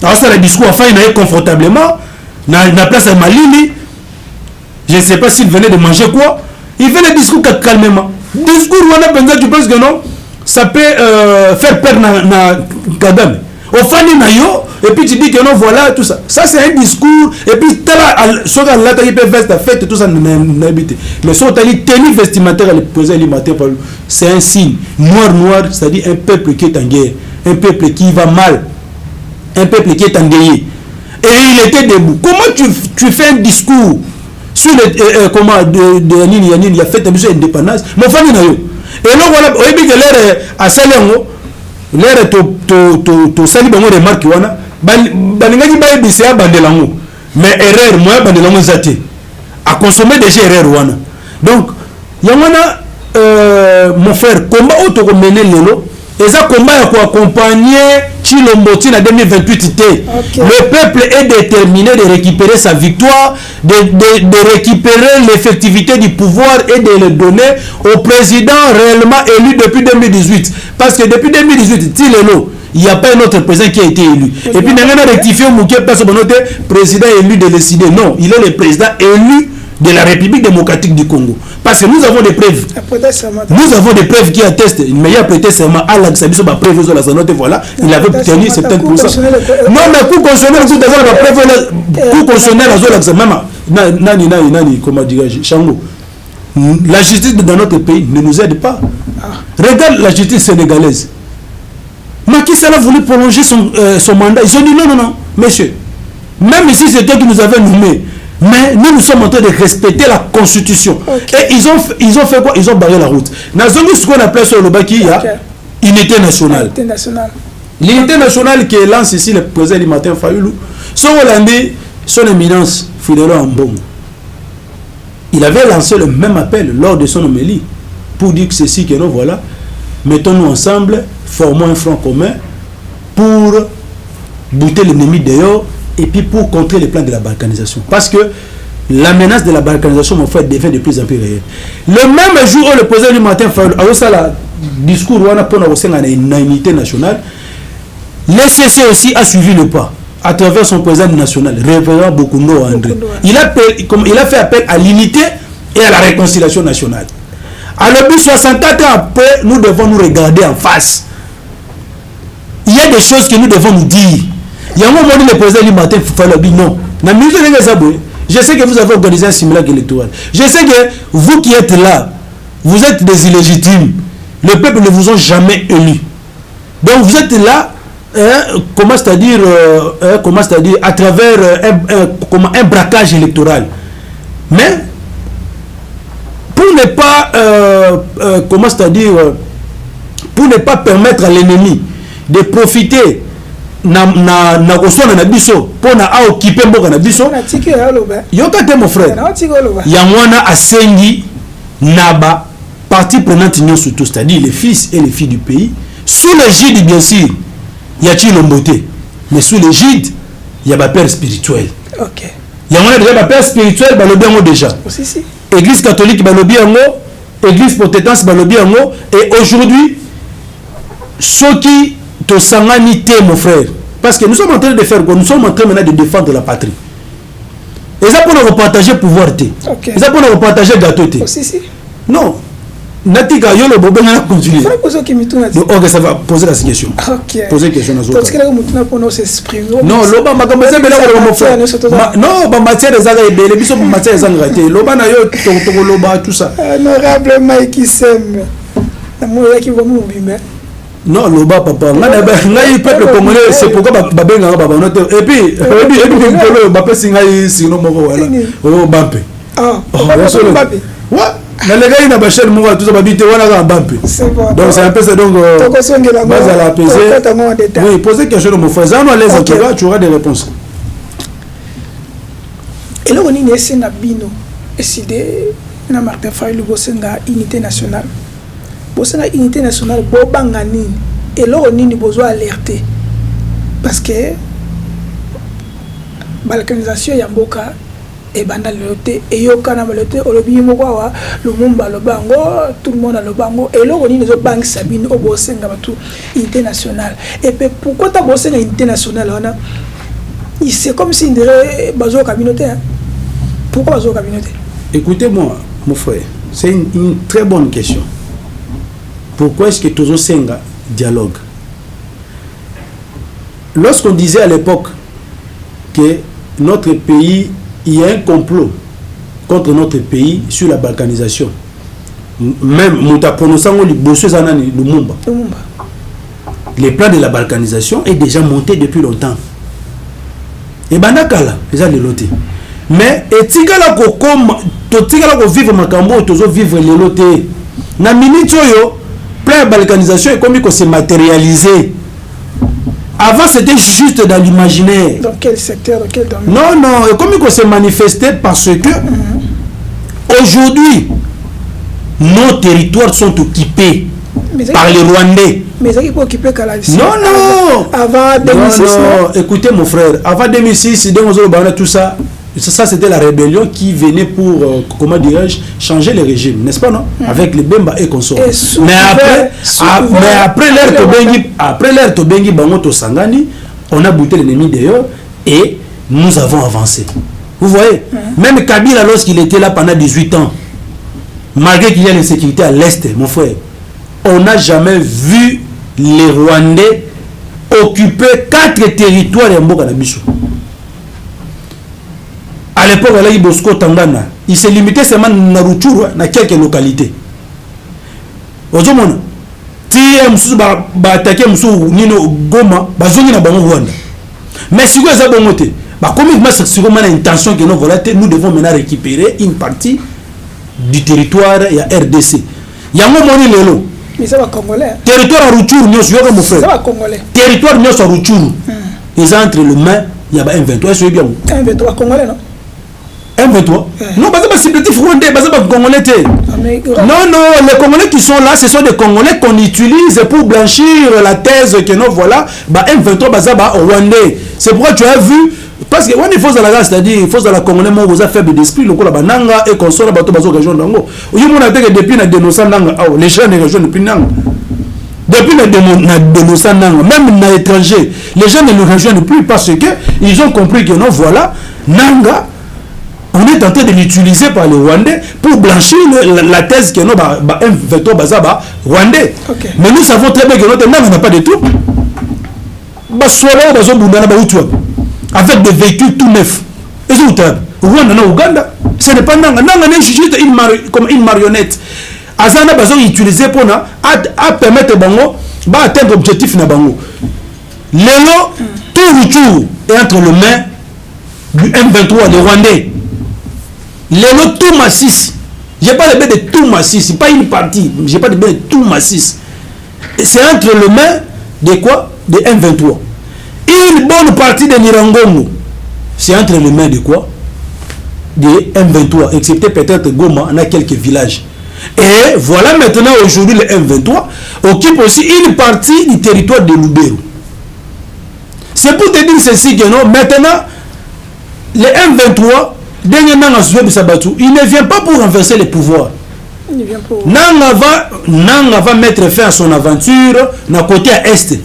alors ça le discours enfin il est confortablement na place à Malili. Je ne sais pas s'il venait de manger quoi. Il fait le discours calmement. Discours où on a besoin, tu penses que non, ça peut faire peur na Kagame. Au fani na yo, et puis tu dis que non, voilà, tout ça. Ça, c'est un discours, et puis, soit là, tu peux faire ta fête, tout ça, n'a habité. Mais soit tu as tenue vestimentaire, le président du matin, c'est un signe. Noir, c'est-à-dire un peuple qui est en guerre, un peuple qui va mal, un peuple qui est endeuillé. Et il était debout. Comment tu fais un discours sur le comment il y a fait une indépendance, mon famille n'a eu. Et là, voilà, on dit que l'air à Salengo, l'air to sali bango remarque wana, baningaki ba ebisi ya bandelango. Mais erreur moi bandelango zate. À consommer déjà erreur wana. Donc, yamana mon frère, combat auto ko mener lelo, et ça combat pour accompagner Chilombo en 2028. Okay. Le peuple est déterminé de récupérer sa victoire, de récupérer l'effectivité du pouvoir et de le donner au président réellement élu depuis 2018. Parce que depuis 2018, il n'y a pas un autre président qui a été élu. Et puis, il n'y a pas rectifié au président élu de décider. Non, il est le président élu de la République démocratique du Congo. Parce que nous avons des preuves. Nous avons des preuves qui attestent. Mais il y a prêté serment à l'Axabiso, ma preuve sur la zone, voilà, il avait obtenu 70%. Non, mais pour consommer la zone, pour consommer la zone, nani, comment dirais-je, Chango. La justice dans notre pays ne nous aide pas. Regarde la justice sénégalaise. Macky Sall a voulu prolonger son mandat. Ils ont dit non, monsieur. Même si c'est toi qui nous avais nommé. Mais nous sommes en train de respecter la constitution. Okay. Et ils ont fait quoi? Ils ont barré la route. Dans ce qu'on appelle sur le Baki, il y a unité nationale. L'unité nationale qui lance ici le président du matin Fayoulou, son Hollandais, son éminence Fidelo Ambongo. Il avait lancé le même appel lors de son homélie pour dire que ceci, que non, voilà, mettons-nous ensemble, formons un front commun pour bouter l'ennemi dehors. Et puis pour contrer les plans de la balkanisation. Parce que la menace de la balkanisation, mon frère, devient de plus en plus réelle. Le même jour où le président du matin fait le discours pour une unité nationale, l'ECC aussi a suivi le pas à travers son président national, révérend Bokundo André. Il a fait appel à l'unité et à la réconciliation nationale. Alors, 64 ans après, nous devons nous regarder en face. Il y a des choses que nous devons nous dire. Il y a un moment où le président du matin dit non. Je sais que vous avez organisé un simulacre électoral. Je sais que vous qui êtes là, vous êtes des illégitimes. Le peuple ne vous a jamais élu. Donc vous êtes là, comment c'est-à-dire à travers un braquage électoral. Mais pour ne pas, comment c'est-à-dire, pour ne pas permettre à l'ennemi de profiter na biso pour na occuper mboka na biso yoka te mon frère yangwana asengi naba partie prenante union surtout, c'est-à-dire les fils et les filles du pays, sous l'égide bien sûr ya Chilombo te, mais sous l'égide ya ba père spirituel. OK. Yangwana déjà ba père spirituel balobi yango déjà. Église catholique balobi yango, église protestante balobi yango, et aujourd'hui ceux qui to sanganité, mon frère, parce que nous sommes en train de faire quoi? Nous sommes en train maintenant de défendre la patrie. Et ça pour nous partager pouvoir. Et ça pour nous partager gâteau. Non. Natika yo le bobo na continuer. Ok, ça va poser la question. OK. Poser la question aux autres. Parce que là on pour nous s'exprimer. Non, loba makambo za bela ko mon frère. Non, ba matière des aga ebele biso ba matière des engrais. Loba na yo to loba tout ça. Honorable Mike Sem. Na mo yaki va mo bimé. Non, loba papa. Ngai peuple congolais, c'est pourquoi babenga baba note. Et puis le bapé singai sino moko wala. Oh bampe. Ah, bampe. Ouais. Na les gars na ba chaîne moko tout ça babité wana ga bampe. Donc c'est un peu ça donc base à la peser. Oui, poser question mon frère. Ça nous les autres, tu auras des réponses. Et là on est ici na bino. Décidé na Martin Fayulu bosenga unité nationale. Bosenga unité nationale bobanga nini et là on est besoin alerter parce que balkanisation ya mboka et banda loté et yo kana loté olobi moko Lumumba lobango tout le monde a lobango et là on dit les banques sabine au bosenga tout international et puis pourquoi ta bosenga international là c'est comme si dirait bazo communauté hein? Pourquoi bazo communauté? Écoutez-moi mon frère, c'est une très bonne question. Pourquoi est-ce que Tozo Senga dialogue? Lorsqu'on disait à l'époque que notre pays, il y a un complot contre notre pays sur la balkanisation. Même les plans de la balkanisation est déjà monté depuis longtemps. Et banakala, ils ont les lotés. Mais et tigala ko comme to tigala ko vivre makambo tozo vivre les lotés. Na minute yo plan de balkanisation est comme il se matérialiser. Avant, c'était juste dans l'imaginaire. Dans quel secteur, dans quel domaine? Non, non, comme il s'est manifesté parce que aujourd'hui, nos territoires sont occupés par les Rwandais. Mais ils sont occupés qu'à la Non, non. Avant 2006. Non, non. Écoutez, mon frère, avant 2006, tout ça, ça c'était la rébellion qui venait pour, comment dirais-je, changer le régime, n'est-ce pas, non? Avec les Bemba et consorts. Mais après l'ère Tobengi Bangoto Sangani, on a bouté l'ennemi d'ailleurs et nous avons avancé. Vous voyez? Même Kabila, lorsqu'il était là pendant 18 ans, malgré qu'il y a l'insécurité à l'Est, mon frère, on n'a jamais vu les Rwandais occuper 4 territoires de Mboka-Nabiso. À l'époque, Bosco Tangana, il s'est limité seulement à Rutshuru, dans quelques localités. Ozomona, si on a attaqué Nino Goma, bazongi na bango Rwanda. Mais si vous avez monté, comme il y a une intention que nous devons maintenant récupérer une partie du territoire et à RDC. Il y a un moment où mais ça va congolais. Territoire à Rutshuru, nous sommes mon frère. Ça va congolais. Territoire nous sommes à Rutshuru. Ils entrent le main, il y a un 23. Est-ce que bien? Un 23 congolais, non? Un 23. Non, parce que c'est petit Rwandais, parce que Congolais. Non, non, les Congolais qui sont là, ce sont des Congolais qu'on utilise pour blanchir la thèse que nous voilà. M23, Rwandais. C'est pourquoi tu as vu. Parce que il faut la c'est-à-dire il faut la Congolais mon vous a faible d'esprit le kola bananga et console bato bazo région dango oyo mona teke depuis na dénonçant nanga les gens ne région depuis nanga depuis na dénonçant nanga même na étranger les gens ne nous rejoignent plus parce que ils ont compris que non voilà nanga on est en train de l'utiliser par les Rwandais pour blanchir la thèse que non M23 bazaba Rwandais. Mais nous savons très bien que notre nanga n'a pas de tout ba sola bazo bundana ba utu avec des véhicules tout neufs. Et c'est où Rwanda, Ouganda, ce n'est pas Nanga. Nanga n'est juste comme une marionnette. Azana Bazo utilisé pour permettre Bango d'atteindre l'objectif na Bango. Lélo, tout Rutshuru est entre les mains du M23, les Rwandais. Lélo, tout Massis. Je n'ai pas de bain de tout Massis, pas une partie. Je n'ai pas de bain de tout Massis. C'est entre les mains de quoi? De M23. Une bonne partie de Nirangongo, c'est entre les mains de quoi? De M23, excepté peut-être Goma, on a quelques villages. Et voilà maintenant aujourd'hui le M23 occupe aussi une partie du territoire de Lubero. C'est pour te dire ceci que non, maintenant, le M23, il ne vient pas pour renverser les pouvoirs. Nanga va mettre fin à son aventure dans côté à Est.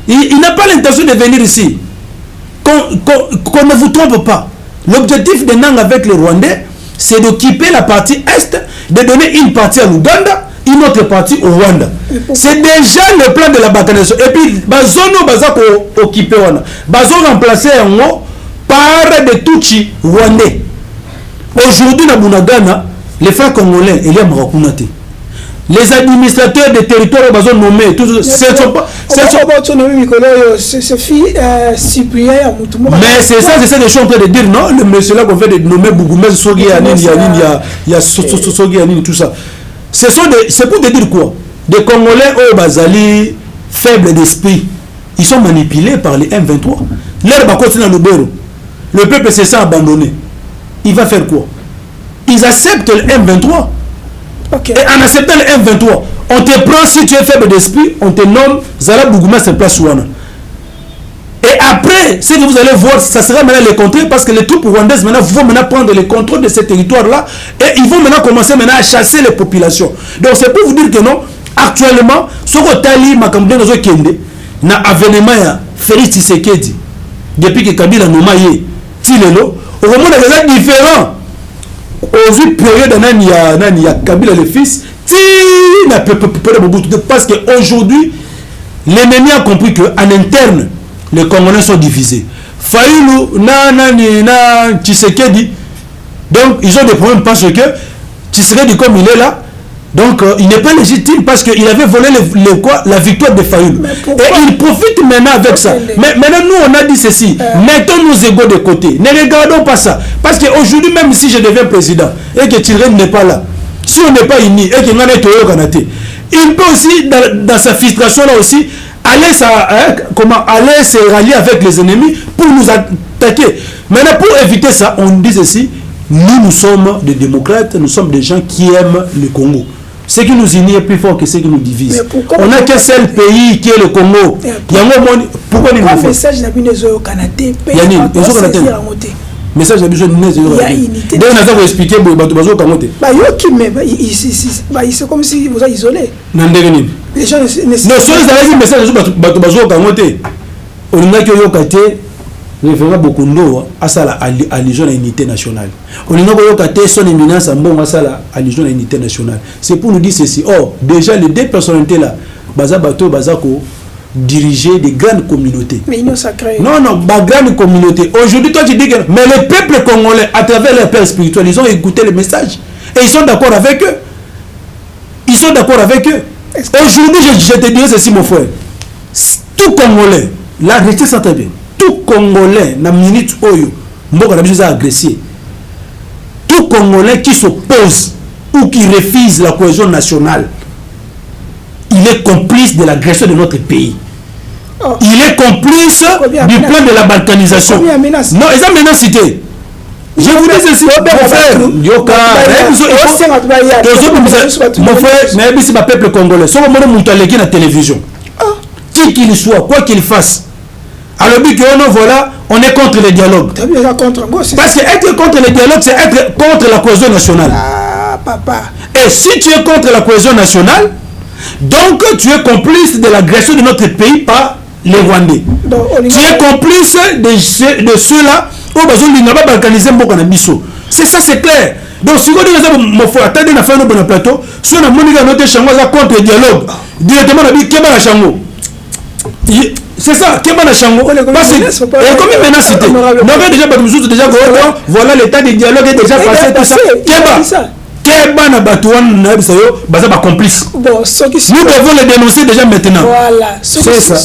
Il n'a pas l'intention de venir ici. Qu'on ne vous trompe pas. L'objectif de Nang avec les Rwandais, c'est d'occuper la partie Est, de donner une partie à l'Ouganda, une autre partie au Rwanda. C'est déjà le plan de la balkanisation. Et puis, Bazono Bazako occupé, Bazo remplacé par des Tutsi rwandais. Aujourd'hui, dans Bunagana, les frères congolais, il y a Marakunate. Les administrateurs des territoires sont nommés. Mais c'est ça, c'est ce que je suis en train de dire, non? Le monsieur là qu'on fait de nommer Bougoumès, Sogui, il y a Sogui, tout ça. C'est pour te dire quoi? Des Congolais, Bazali, faibles d'esprit, ils sont manipulés par les M23. L'air va continuer à Lubero. Le peuple s'est abandonné. Il va faire quoi? Ils acceptent le M23. Okay. Et en acceptant le M23, on te prend, si tu es faible d'esprit, on te nomme Zala Bougouma, c'est place Ouana. Et après, ce que vous allez voir, ça sera maintenant les contrées parce que les troupes rwandaises maintenant vont maintenant prendre le contrôle de ces territoires-là et ils vont maintenant commencer maintenant à chasser les populations. Donc c'est pour vous dire que non, actuellement, ce que Tali Makambo Nazo Kende, na avènement ya Félix Tshisekedi, depuis que Kabila n'a maillé, Tilelo, au moment où il est différent, au vu période il y a Kabila le fils, parce qu'aujourd'hui, l'ennemi a compris qu'en interne, les Congolais sont divisés. Fayoulou, na Tshisekedi, donc ils ont des problèmes parce que Tshisekedi, comme il est là, donc il n'est pas légitime parce qu'il avait volé la victoire de Fayoulou. Et il profite maintenant avec ça. Mais maintenant, nous, on a dit ceci. Mettons nos égos de côté. Ne regardons pas ça. Parce qu'aujourd'hui, même si je deviens président et que Tshisekedi n'est pas là, si on n'est pas unis et qu'il n'en est Toyo Kanate, il peut aussi, dans sa frustration là aussi, aller se rallier avec les ennemis pour nous attaquer. Maintenant, pour éviter ça, on dit ceci, nous sommes des démocrates, nous sommes des gens qui aiment le Congo. Ce qui nous unit est plus fort que ce qui nous divise. On n'a qu'un seul pays qui est le Congo. Pourquoi nous le faisons? Message n'a pas au Canada. Message n'a besoin de unité. Donc, on a expliqué que Bato Kamote. C'est comme si vous êtes isolé. Les gens ne savent pas. Non, message de Bato Kamote. On a que référent Bokundo à la alliance à l'unité nationale. On a que son éminence à l'alliance à l'unité nationale. C'est pour nous dire ceci. Or, déjà, les deux personnalités là, Bato Bazako, diriger des grandes communautés. Mais ils n'ont sacré. Non, grandes communautés. Aujourd'hui, toi tu dis que mais le peuple congolais, à travers leur père spirituel, ils ont écouté le message. Et ils sont d'accord avec eux. Ils sont d'accord avec eux. Aujourd'hui, je te dis ceci, mon frère. Tout Congolais, là, restez ça très bien. Tout Congolais, dans la minute Oyo, Mboka n'a besoin d'agresser. Tout Congolais qui s'oppose ou qui refuse la cohésion nationale, il est complice de l'agression de notre pays. Oh. Il est complice du plan de la balkanisation. Non, ils ont maintenant cité. Je vous dis ceci, mon frère. Mon frère, mais c'est ma peuple congolais. Si on a la télévision, qui qu'il soit, quoi qu'il fasse, alors voilà, on est contre le dialogue. Parce que être contre le dialogue, c'est être contre la cohésion nationale. Ah, papa. Et si tu es contre la cohésion nationale, donc tu es complice de l'agression de notre pays par les Rwandais. Tu es complice de ceux-là où ils n'ont pas balkanisé Mboka-Nabiso. C'est ça, c'est clair. Donc si vous dites attendez, on a fait un bon plateau, si on a montré notre chango contre le dialogue, directement on a dit Keba la chango. C'est ça, Keba la chango. Parce que, et comme il maintenant cité, nous déjà voilà l'état de dialogue est déjà passé, tout ça. Keba. Complice. Bon, nous devons les dénoncer déjà maintenant. Voilà. C'est ça. Ils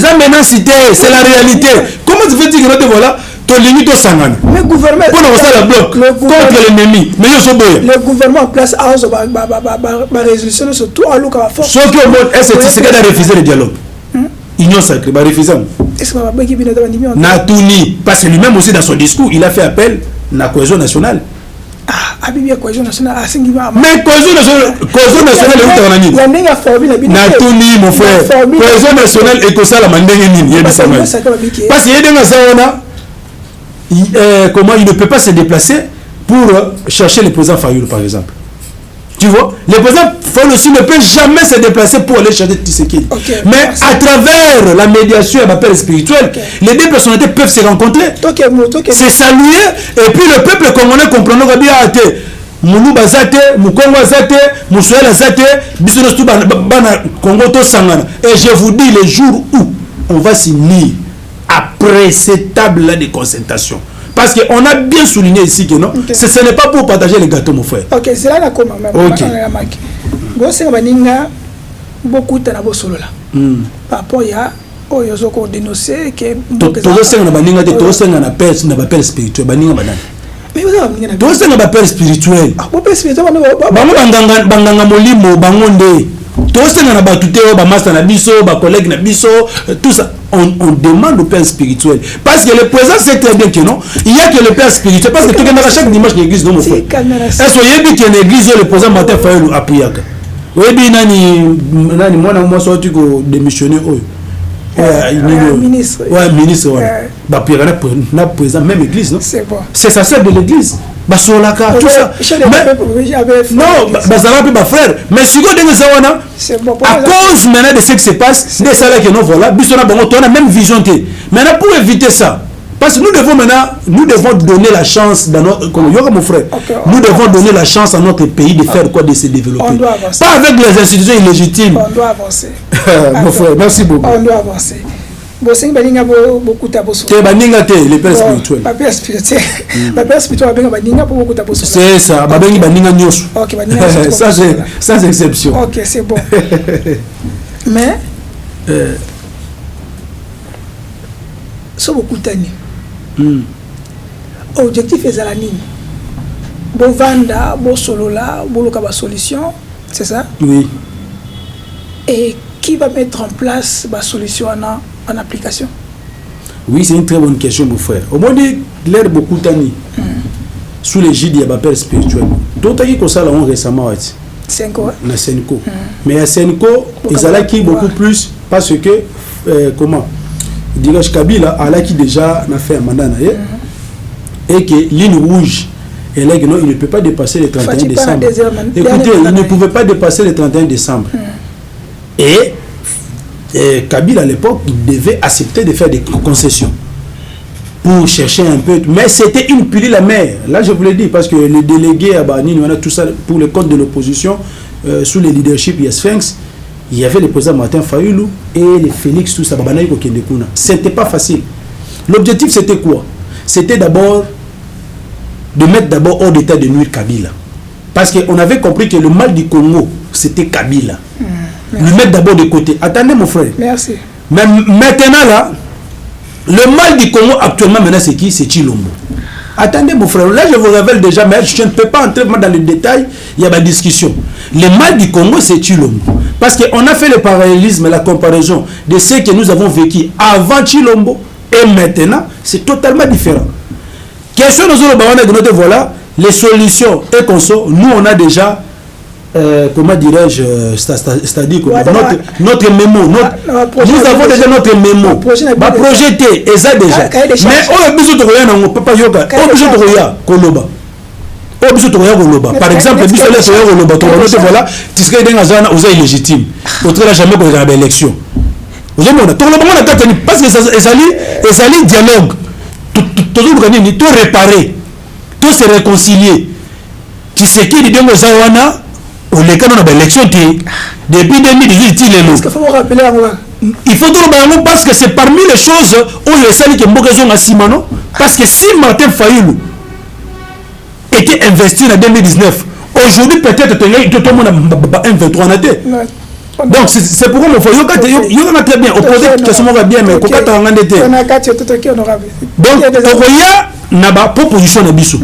ont maintenant cité, c'est la réalité. Comment tu veux dire que voilà, ton limite au Sangan? Le gouvernement. Contre l'ennemi. Mais le gouvernement en place a résolution surtout à l'eau force. Ce qui est au monde, c'est qu'il a refusé le dialogue. Union sacrée, il a refusé. Est-ce que Natouni, parce que lui-même aussi dans son discours, il a fait appel à la cohésion nationale. Ah, bien cohésion nationale. Mais cohésion nationale est où? Natouni, mon frère. Cohésion nationale est comme ça la mandenge. Parce qu'il y a des gens, comment il ne peut pas se déplacer pour chercher le président Fayoulou, par exemple. Tu vois, le président Fayoulou aussi ne peut jamais se déplacer pour aller chercher Tshisekedi. Mais à travers la médiation et l'appel spirituel, les deux personnalités peuvent se rencontrer. C'est saluer, et puis le peuple congolais comprend que bien Moulou Bazate, Moukongo Azate, Moussoel Azate, Bissonostu Bana Congo to Sangana. Et je vous dis, le jour où on va s'unir après cette table-là de concertation. Parce qu'on a bien souligné ici que non, ce n'est pas pour partager les gâteaux, mon frère. Ok, c'est là la comment même. Ok. Beaucoup de solo là. Par rapport à ils ont dénoncé que appel spirituel. Mais vous avez un appel spirituel. Banganga molimo bangonde. Tout ça, on demande au père spirituel. Parce que le président sait très bien que non, il n'y a que le père spirituel. Parce que tout le monde, chaque dimanche, l'église, non, mon frère. Est-ce qu'il y a une église où le président Martin Fayoulou a prié? Oui, bien, moi, je suis démissionné. ministre. Ouais, ministre. Bah, puis on a présent même église, non? C'est bon. C'est ça, c'est de l'église. Bah, sur la carte, tout ça. Non, bah, ça va plus, bah, frère. Mais si vous avez ça, à cause maintenant de ce qui se passe, des salaires que nous voilà, on a même vision. Maintenant, pour éviter ça, parce que nous devons donner la chance dans notre, comme mon frère, nous devons donner la chance à notre pays de faire quoi, de se développer. Pas avec les institutions illégitimes. On doit avancer. Mon frère, merci beaucoup. On doit avancer. Bon, c'est beaucoup de les pères spirituels. Père spirituel. Père spirituel, beaucoup de c'est ça. Ok, ça c'est sans exception. Ok, c'est bon. Mais, c'est beaucoup de temps. Objectif est à la ligne. Bon vanda, bon solo là, bon local solution, c'est ça? Oui. Et qui va mettre en place la solution en application? Oui, c'est une très bonne question, mon frère. Au moins, l'air beaucoup de temps sous l'égide de la père spirituel. D'autres qui ont ça récemment. Senko. Na Senko. Mais à Senko, ils allaient qui beaucoup plus parce que, comment? Dirais-je, Kabila a qui déjà n'a fait un mandat et que ligne rouge, et là, non, il ne peut pas dépasser le 31 décembre. Écoutez, il ne pouvait pas dépasser le 31 décembre. Et Kabila à l'époque, il devait accepter de faire des concessions pour chercher un peu. Mais c'était une pilule amère. Là, je vous l'ai dit, parce que les délégués à Bani, on a tout ça pour le compte de l'opposition, sous le leadership de Sphinx, il y avait le président Martin Fayoulou et les Félix, tout ça. C'était pas facile. L'objectif, c'était quoi? C'était d'abord de mettre d'abord hors d'état de nuire Kabila. Parce qu'on avait compris que le mal du Congo, c'était Kabila. Le mettre d'abord de côté. Attendez, mon frère. Merci. Mais maintenant, là, le mal du Congo, actuellement, maintenant, c'est qui? C'est Chilombo. Attendez, mon frère. Là, je vous révèle déjà, mais je ne peux pas entrer dans les détails. Il y a ma discussion. Le mal du Congo, c'est Chilombo. Parce qu'on a fait le parallélisme, la comparaison de ce que nous avons vécu avant Chilombo et maintenant, c'est totalement différent. Question nous avons voilà, les solutions et conso, nous, on a déjà. Comment dirais-je, c'est-à-dire notre mémo, nous avons déjà notre mémo, ma projeté, et ça déjà. Mais on a besoin de rien, on ne peut pas yoga, on a besoin de rien, Koloba. On a besoin de rien, Koloba. Par exemple, le besoin de rien, Koloba, voilà, tu serais dans la zone où c'est illégitime. On ne jamais qu'on ait l'élection. Vous avez parce que ça allie dialogue, tout réparer, tout se réconcilier. Tu sais qui dit que ça wana les cas de l'élection depuis 2018 il faut tout parce que c'est parmi les choses où il y a qui sont à Simano parce que si Martin Fayoulou était investi en 2019 aujourd'hui peut-être tout le monde a un 23 ans. Donc c'est pourquoi mon frère il y en a très bien opposé que ce va bien mais pourquoi tu as regardé donc il y a pas proposition de Bissou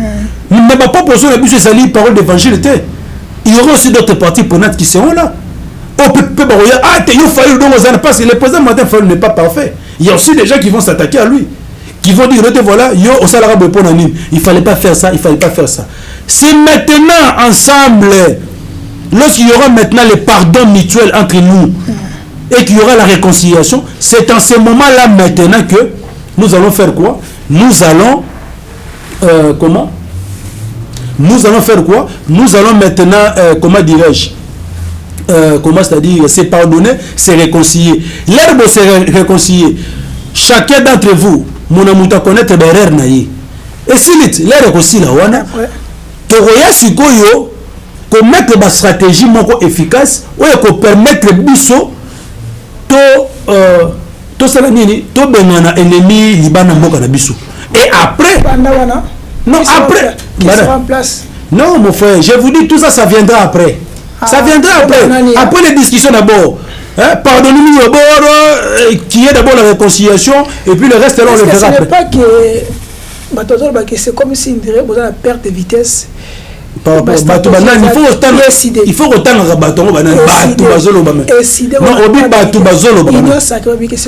mais pas proposition de Bissou c'est la parole d'évangile. Il y aura aussi d'autres partis prenantes qui seront là. Parce que le président Martin Fayoulou n'est pas parfait. Il y a aussi des gens qui vont s'attaquer à lui. Qui vont dire, voilà, il ne fallait pas faire ça, il ne fallait pas faire ça. C'est maintenant, ensemble, lorsqu'il y aura maintenant le pardon mutuel entre nous et qu'il y aura la réconciliation, c'est en ce moment-là maintenant que nous allons faire quoi? Nous allons... comment? Nous allons faire quoi? Nous allons maintenant, comment dirais-je, comment c'est-à-dire, se pardonner, se réconcilier. L'herbe se réconcilier. Chacun d'entre vous, mon amour, connaître des erreurs naïves. Et si l'herbe aussi là, wana, Toroya Sikoyo, qu'on mette ma stratégie moko efficace, ou qu'on permettre biso, to salamini, to benana ennemi libana moka na biso. Et après, non, après, en place. Non, mon frère, je vous dis, tout ça, ça viendra après. Ça viendra après. Après les discussions d'abord. Pardonnez-nous d'abord, qui est d'abord la réconciliation, et puis le reste, là, on le verra après. Pas que c'est comme si on dirait besoin de perte de vitesse. Il faut autant de bateau. Non,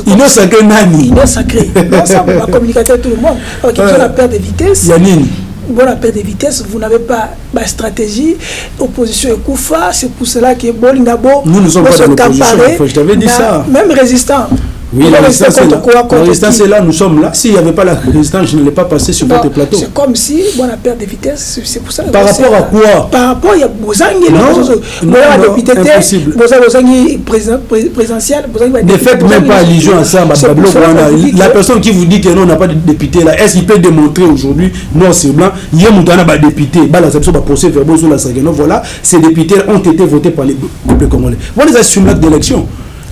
Union sacrée nani. Union sacrée. Non, ça va communiquer tout le monde. Ok, besoin de perte de vitesse. Bon, la perte de vitesse, vous n'avez pas ma stratégie. Opposition et Koufa, c'est pour cela que Bolingabo. Nous sommes pas dans l'opposition. Je t'avais dit ça. Même résistant. Oui, la résistance est là, nous sommes là. S'il n'y avait pas la résistance, je ne l'ai pas passé sur votre plateau. C'est comme si, bon, la perte de vitesse, c'est pour ça. Par rapport à quoi? Par rapport, il y a Bozangi, député, Bozangi présidentiel. Ne faites même pas allusion à ça, la personne qui vous dit que non, on n'a pas de député là, est-ce qu'il peut démontrer aujourd'hui, non, c'est blanc, il y a un député, voilà, ces députés ont été votés par les peuples congolais. Voilà les simulacres d'élection.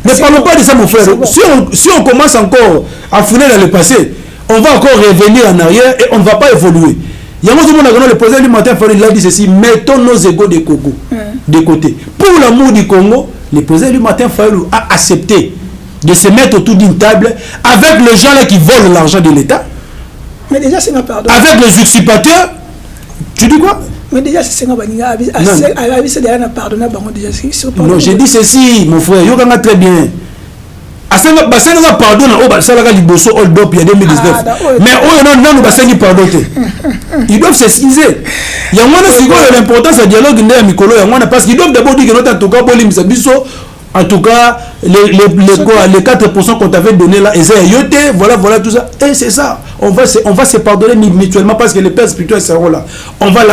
Ne parlons pas de ça, mon frère. Bon. Si on commence encore à fouler dans le passé, on va encore revenir en arrière et on ne va pas évoluer. Il y a le président du matin, il a dit ceci, mettons nos égos de côté. Pour l'amour du Congo, le président du matin, a accepté de se mettre autour d'une table avec les gens là qui volent l'argent de l'État. Mais déjà, c'est un pardon. Avec les usurpateurs. Tu dis quoi? Mais déjà, c'est un pardon. Non, j'ai dit ceci, mon frère. Il y a très bien. Pardon, il y a 2019. Mais non, pardon. Ils doivent s'excuser. Il y a l'importance du dialogue parce qu'ils doivent d'abord dire que en tout cas, en tout cas, les 4% qu'on t'avait donné là, voilà tout ça. Et c'est ça. On va se pardonner mutuellement parce que les pères spirituels seront là. On va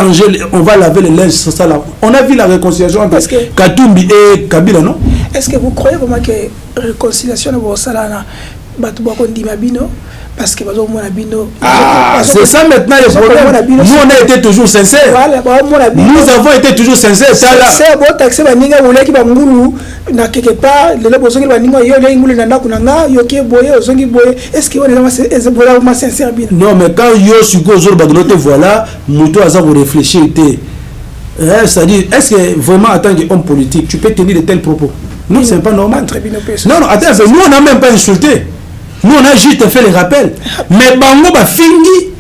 laver les linges, c'est ça là. On a vu la réconciliation entre Katumbi et Kabila, non? Est-ce que vous croyez vraiment que la réconciliation de vos salariés, parce que c'est ça maintenant le problème. Nous on a été toujours sincères. Nous avons été toujours sincères. Non, mais quand yo suppose voilà, nous devons réfléchir. C'est-à-dire, est-ce que vraiment en tant qu'homme politique, tu peux tenir de tels propos? Non, c'est pas normal. Non, attends, nous on n'a même pas insulté. Nous, on a juste fait les rappels. Mais Bango va finir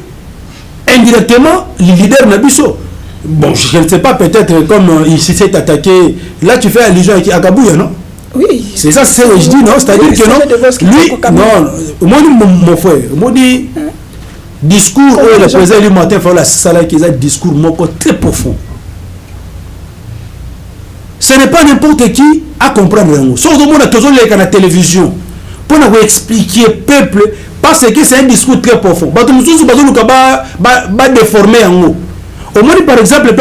indirectement le leader Nabiso. Bon, je ne sais pas, peut-être comme il s'est attaqué. Là, tu fais allusion à Kabouya, non? Oui. C'est ça, c'est je dis, non? C'est-à-dire que non. Lui, non, moi, mon frère, moi, dit discours, le président du matin, il faut la salle qui a un discours très profond. Ce n'est pas n'importe qui à comprendre. Sauf que moi, on a toujours les la télévision. Pour nous expliquer au peuple, parce que c'est un discours très profond. Déformer en haut. Au moins, par exemple,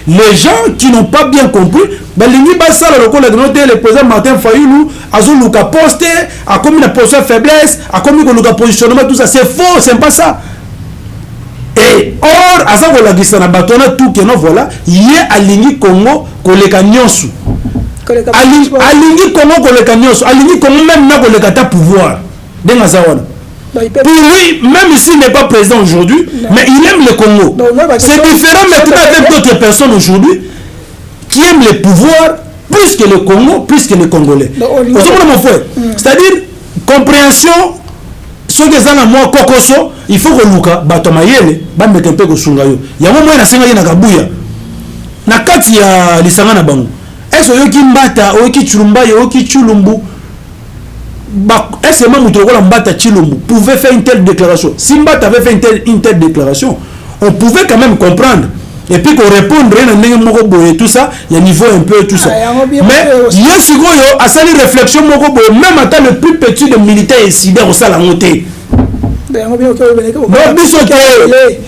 les gens qui n'ont pas bien compris, le président Martin Fayulu a posté, a commis la position de faiblesse, a commis le positionnement, tout ça. C'est faux, c'est pas ça. Et or, à ça, tout que non, voilà, il y a aligné Congo, koleka nyonsu. Aligné Congo, koleka nyonsu. Aligné Congo, même n'a koleka pouvoir. Pour lui, même s'il n'est pas président aujourd'hui, mais il aime le Congo. C'est différent maintenant avec d'autres personnes aujourd'hui qui aiment le pouvoir plus que le Congo, plus que les Congolais. C'est-à-dire, compréhension. Ce que ça moi kokoso il faut que Luka batomayele ba mettre un peu ko sungayo ya mo na senga na kabuya na kati ya lisanga na bango eso yo ki mbata o ki chulumba yo ki chulumbu ba est-ce même muto ko mbata chulumbu pouvait faire une telle déclaration. Si Mbata avait fait une telle déclaration, on pouvait quand même comprendre. Et puis qu'on répondre et tout ça, il y a niveau un peu tout ça. Mais il y a si à ça les réflexions même en tant le plus petit de militaires incidents au salon monté.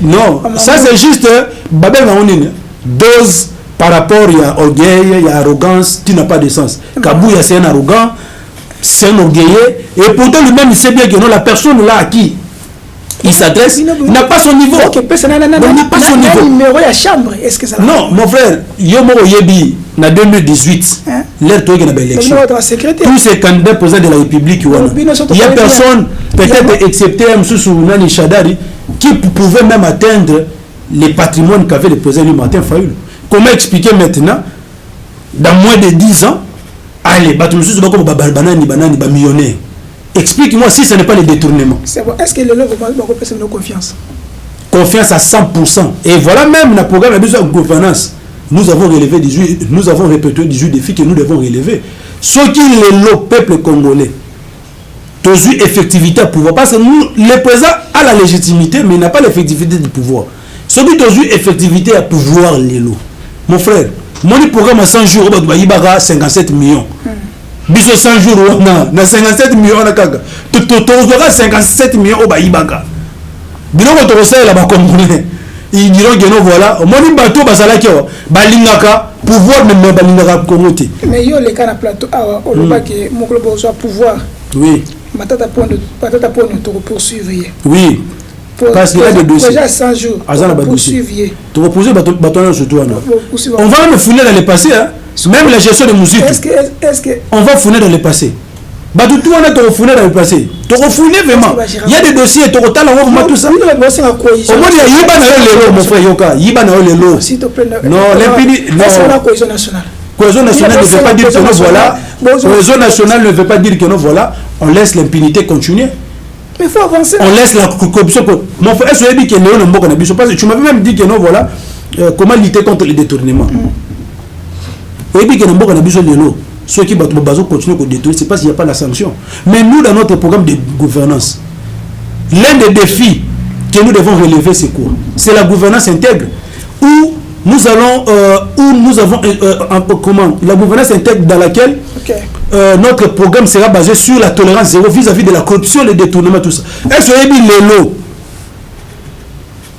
Non, ça c'est juste Babel dose par rapport à orgueil, il y a arrogance qui n'a pas de sens. Kabouya c'est un arrogant, c'est un orgueilleux et pourtant lui-même il sait bien que non la personne là à qui il s'adresse, il n'a pas son niveau. Il n'a pas son niveau. Non, mon frère, Yomo Yebi, en 2018, l'air de l'élection. Tous ces candidats présidents de la République, il n'y a personne, peut-être excepté M. Nani Chadari, qui pouvait même atteindre les patrimoines qu'avait le président du matin Fayulu. Comment expliquer maintenant, dans moins de 10 ans, allez, comme millionnaire. Explique-moi si ce n'est pas le détournement. C'est bon. Est-ce que le lobby va nos confiance? Confiance à 100%. Et voilà même le programme de gouvernance. Nous avons relevé 18, nous avons répété 18 défis que nous devons relever. Ce qui est le peuple congolais, toujours effectivité à pouvoir. Parce que nous, le président a la légitimité, mais il n'a pas l'effectivité du pouvoir. Ce qui est toujours effectivité à pouvoir, les lots. Mon frère, mon programme à 100 jours, il y a 57 millions. biso 100 jours na 57 millions na kaka tozwaka 57 millions au bayibaka biloko tokosalela bacongolais ils diront que non voilà omoni bato bazalaki awa balingaka pouvoir mais balingaka Congo te mais yo le cas na plateau awa olobaki mokolo bozwa pouvoir oui matata pono to poursuivre oui parce qu'il y a des dossiers déjà 100 jours poursuivre tu reposer bato surtout on va même fouiller dans le passé hein? Même la gestion de musique est-ce que on va fouiller dans le passé bato tout on a to fouiller dans le passé to fouiller vraiment il y a des dossiers to tala on va tout ça au moins yiba na yo lelo mon frère yoka yiba na yo lelo non l'impini non la cohésion nationale ne veut pas dire que non voilà cohésion nationale ne veut pas dire que non voilà on laisse l'impunité continuer. Mais il faut avancer. On laisse la corruption. Mon frère, est-ce que tu as parce que tu m'avais même dit que non, voilà, comment lutter contre les détournements. Et puis que non, ceux qui continuent à détourner, c'est parce qu'il n'y a pas la sanction. Mais nous, dans notre programme de gouvernance, l'un des défis que nous devons relever, c'est quoi? C'est la gouvernance intègre. Où nous allons, comment la gouvernance intègre dans laquelle notre programme sera basé sur la tolérance zéro vis-à-vis de la corruption, les détournements, tout ça. Est-ce que les lots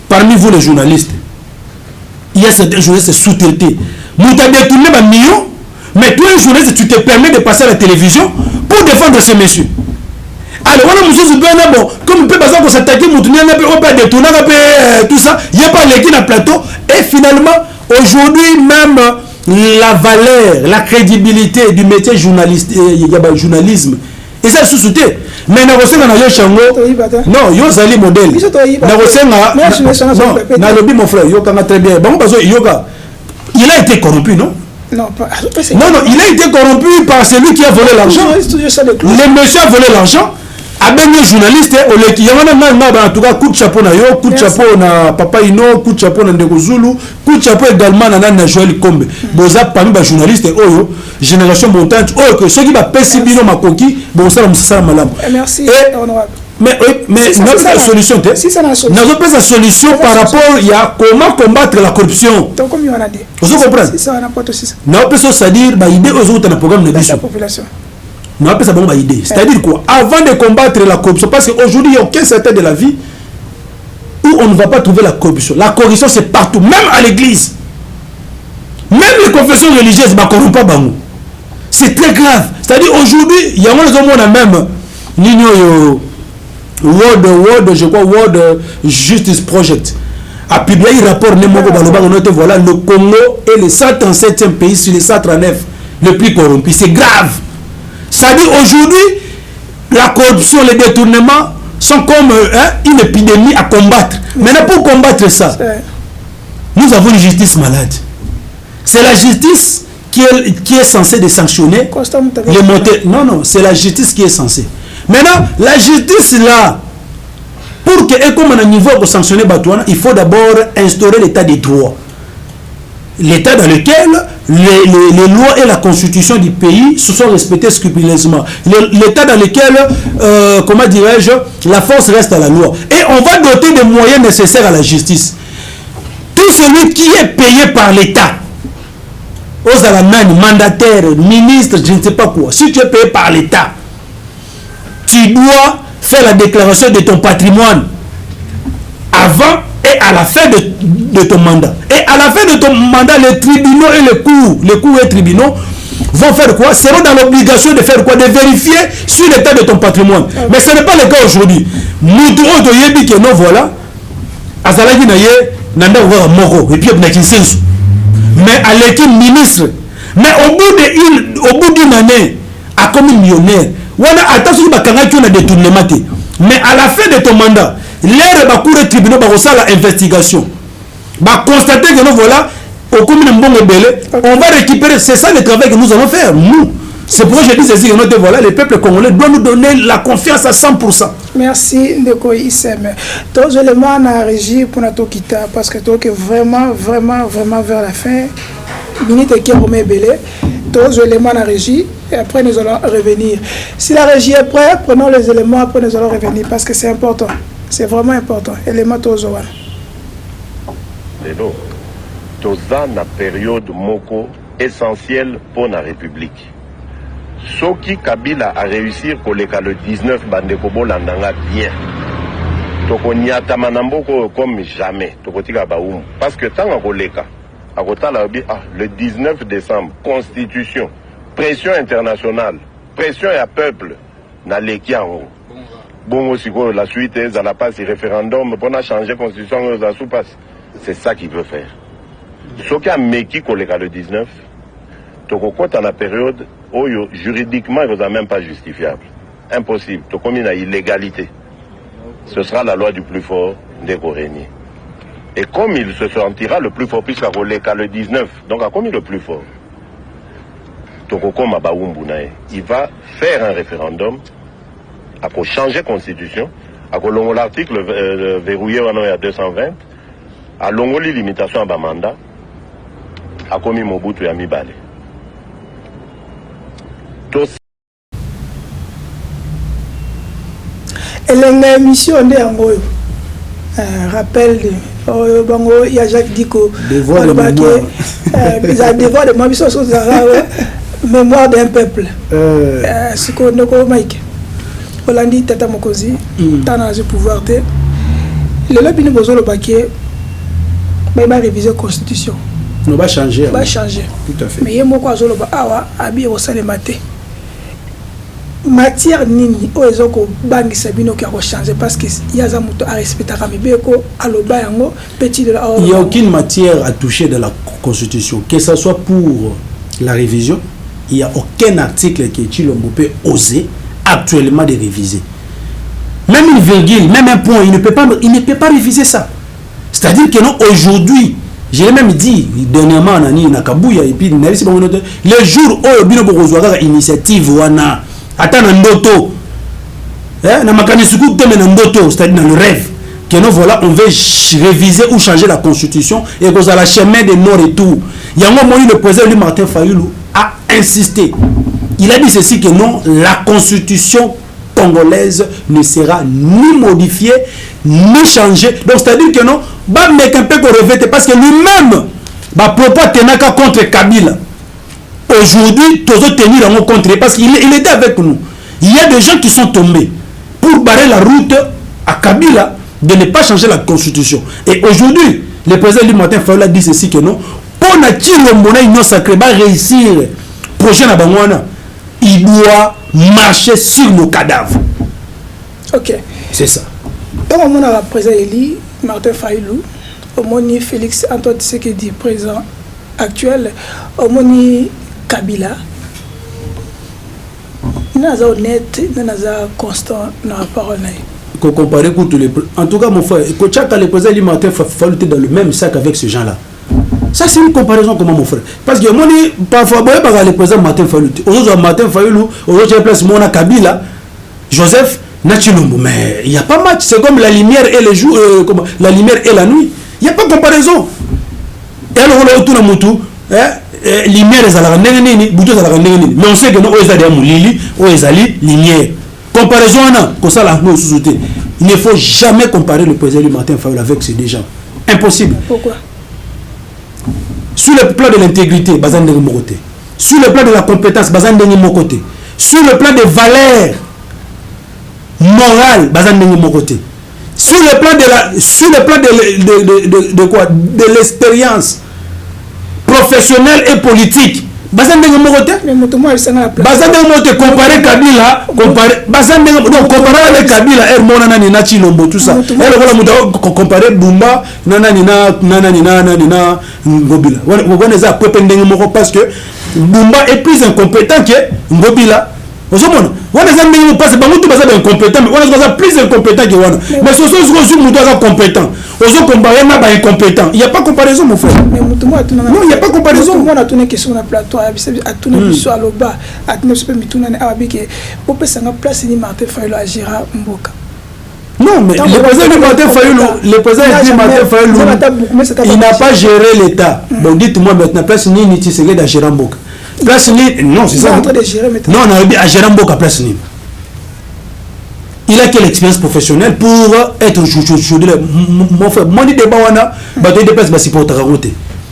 parmi vous les journalistes, il y a certains journalistes sous-traités. Nous t'as détourné un million, mais toi, un journaliste, tu te permets de passer à la télévision pour défendre ces messieurs. Alors, on a bon, comme on peut s'attaquer, on peut détourner, tout ça, il n'y a pas l'équipe à plateau. Et finalement, aujourd'hui, même la valeur, la crédibilité du métier journalisme, et ça sous-souté. Mais nous avons non, yo zali modèle. Non, mon frère, yoka très bien. Il a été corrompu, non? Non, il a été corrompu par celui qui a volé l'argent. Le monsieur a volé l'argent. Abenye journaliste oleki yamana en tout cas coup de chapeau na yo, coup de chapeau na Papa Ino, coup de chapeau na Ndeko Zulu, coup de chapeau également na Joël Kombe. Boza parmi ba journaliste oyo génération montante oyo que ceux qui va pesi bino makoki bon ça malam. Merci honorable. Mais notre solution si ça na solution. Notre pas solution par rapport il y a comment combattre la corruption. Donc comme on a dit. Vous comprenez? Si ça na pas aussi ça. Non, peut se dire ba idée aux autres dans le programme de la population. On appelle ça bonne idée. C'est-à-dire quoi? Avant de combattre la corruption, parce qu'aujourd'hui, il n'y a aucun secteur de la vie où on ne va pas trouver la corruption. La corruption, c'est partout, même à l'église. Même les confessions religieuses ne corrompent pas. C'est très grave. C'est-à-dire aujourd'hui, il y a même World Justice Project a publié un rapport voilà, le Congo est le 137e pays sur les 139 le plus corrompu. C'est grave. C'est-à-dire aujourd'hui, la corruption, les détournements sont comme une épidémie à combattre. Maintenant, pour combattre ça, nous avons une justice malade. C'est la justice qui est censée de sanctionner les montées. Non, c'est la justice qui est censée. Maintenant, la justice là, pour que, comme on a un niveau pour sanctionner Batouana, il faut d'abord instaurer l'état des droits. L'état dans lequel les lois et la constitution du pays se sont respectées scrupuleusement. L'état dans lequel, comment dirais-je, la force reste à la loi. Et on va doter des moyens nécessaires à la justice. Tout celui qui est payé par l'État, aux alamans, mandataires, ministres, je ne sais pas quoi, si tu es payé par l'État, tu dois faire la déclaration de ton patrimoine avant et à la fin de ton mandat. Et à la fin de ton mandat, les tribunaux et les cours et tribunaux vont faire quoi? Seront dans l'obligation de faire quoi? De vérifier sur l'état de ton patrimoine. Mais ce n'est pas le cas aujourd'hui. Nous devons dire que non, voilà. Azalagi na ye, nanda ouwa moko, et puis na kinsensu. Mais à l'équipe ministre, mais au bout d'une année, à comme millionnaire, wana attention bakanga qui on a détournement. Mais à la fin de ton mandat, l'air va courir tribunal va la investigation. Va constater que nous voilà au commune on va récupérer. C'est ça le travail que nous allons faire. Nous. C'est pourquoi je dis ceci que nous voilà, les peuples congolais doivent nous donner la confiance à 100%. Merci Ndeko Issem. Tous les éléments à régie pour notre quitter parce que toi que vraiment vers la fin, minute qui remet belé. Tous les éléments à régie et après nous allons revenir. Si la régie est prête, prenons les éléments après nous allons revenir parce que c'est important. C'est vraiment important. Élément tozoa. Lelo, toza na période moko essentielle pour la République. Soki Kabila a réussi koleka le 19 bandeko bolandanga bien. Toko nyata manamboko comme jamais. Toko tika baum. Parce que tant koleka, akotala bi le 19 décembre, constitution, pression internationale, pression à peuple na leki ango. Bon aussi la suite est à la passe référendum pour changer constitution aux soupas. C'est ça qu'il veut faire. Soki a meki koleka le 19. Toko kota na période où juridiquement il n'est même pas justifiable. Impossible. Toko mi na illégalité. Ce sera la loi du plus fort des Goréniers. Et comme il se sentira le plus fort, puisqu'à Roleka le 19, donc à comme il est le plus fort, il va faire un référendum, à changer la constitution, à l'article verrouillé à 220, à l'ongoli limitation à mandat, à commis Mobutu et à Mibale. Et l'émission de Angoyo, rappel de Bango, il y a Jacques Diko, devoir de mémoire. Devoir de mémoire, mémoire d'un peuple. C'est qu'on a Mike. Hollandi Tata Mokozi, t'as le pouvoir de. Le lobby nous besoin le paquet, mais il va réviser la constitution. On va changer. On va changer. Tout à fait. Mais il y a beaucoup de choses qui sont habillés maté. Matière nini o ezoko bangi sabino qui a changé parce que il y a zamuto à respecter kamibeko aloba yango petit de la. Il n'y a aucune matière à toucher de la constitution, que ce soit pour la révision, il n'y a aucun article que Tshilombo peut oser actuellement de réviser. Même une virgule, même un point, il ne peut pas réviser ça. C'est-à-dire que non, aujourd'hui, j'ai même dit dernièrement Nani Nakabuya et puis le jour où Bino Borozouaga initiative wana attends un ndoto na makanisuku teme na ndoto, c'est-à-dire dans le rêve que non, voilà, on veut réviser ou changer la constitution et que ça la chemin de non-retour. Il y a un moment où le président lui Martin Fayoulou a insisté. Il a dit ceci que non, la constitution congolaise ne sera ni modifiée ni changée. Donc c'est-à-dire que non, bah mec un peu qu'on revête parce que lui-même bah propos tenaka contre Kabila. Aujourd'hui, tous tenir en contre parce qu'il était avec nous. Il y a des gens qui sont tombés pour barrer la route à Kabila de ne pas changer la constitution. Et aujourd'hui, le président du Martin Fayoulou a dit ceci que non, pour Tshilombo na union sacrée va réussir prochain à Bangwana, il doit marcher sur nos cadavres. Ok. C'est ça. Donc on a le président Eli Martin Fayoulou, on a Félix Antoine Tshisekedi président actuel, on a Kabila. Naza honnête, naza constant dans la parole. Comparer tous les. En tout cas, mon frère, quand le président Eli Martin Fayoulou était dans le même sac avec ce gens-là. Ça, c'est une comparaison comment, mon frère. Parce que moi, parfois, le président Martin Fayoulou, aujourd'hui, Martin Fayoulou, aujourd'hui, place Mona Kabila, Joseph, Tshilombo. Mais il n'y a pas match. C'est comme la lumière et le jour, la lumière et la nuit. Il n'y a pas de comparaison. Et alors, on a tout le monde, lumière est à la mais on sait que nous, on est à lumière. Comparaison, comme ça, il ne faut jamais comparer le président Martin Fayoulou avec ces deux gens. Impossible. Pourquoi? Sur le plan de l'intégrité, bazan de mon côté. Sur le plan de la compétence, bazan de mon côté. Sur le plan des valeurs morales, bazan de mon côté. Sur le plan de quoi? De l'expérience professionnelle et politique. Bazan de mon côté. Mais bazan de mon côté comparer Kabila, comparer avec Kabila, Hermona Nina Tshilombo tout ça. Comparer Bumba Nina Ngobila. On est à peu près parce que Bumba est plus incompétent que Ngobila. On est incompétent, mais on est plus incompétent que Wana. Mais ce sont compétents. On comparer incompétent. Il n'y a pas comparaison, mon frère. Non, il n'y a pas comparaison. On a tourné question sur le plateau, à tourner sur le bas, à tourner sur le arabique. Pour que ça ait place, il Martin Fayoulou à Gérard Mboka. Non, mais le président de Martin Fayoulou, il n'a pas géré l'État. Bon, dites-moi maintenant, place ni Tshisekedi à Gérard Mboka. Place ni, non, c'est ça. Non, on a à Gérard Mboka place ni. Il a quelle expérience professionnelle pour être chouchou. Mon frère, mon dit débat wana, bateau de place, c'est pour ta route.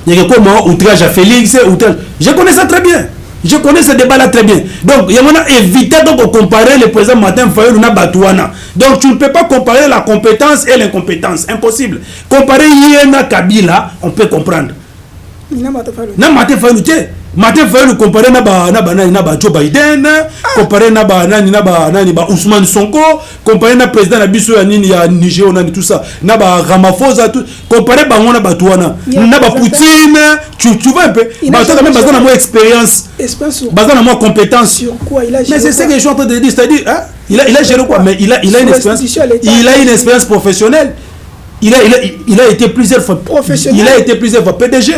Il y a comment outrage à Félix, outrage. Je connais ça très bien. Je connais ce débat-là très bien. Donc, il y a évité de comparer le président Martin Fayulu à Batouana. Donc, tu ne peux pas comparer la compétence et l'incompétence. Impossible. Comparer Yéna Kabila, on peut comprendre. Non, Martin Fayulu, tu sais. Martin Fayulu comparé na Joe Biden, comparé na Ousmane Sonko, comparé na président na biso ya nini ya Niger na tout ça, na Ramaphosa tout, comparé bango na Batouana, na Poutine, tu vois un peu. Batouana quand même basé na moi expérience, basé na moi compétence. Sur quoi il a géré? Mais c'est ce que je suis en train de dire, c'est-à-dire hein, il a géré quoi, mais il a une expérience, il a une expérience professionnelle. Il a été plusieurs fois professionnel. Il a été plusieurs fois PDG.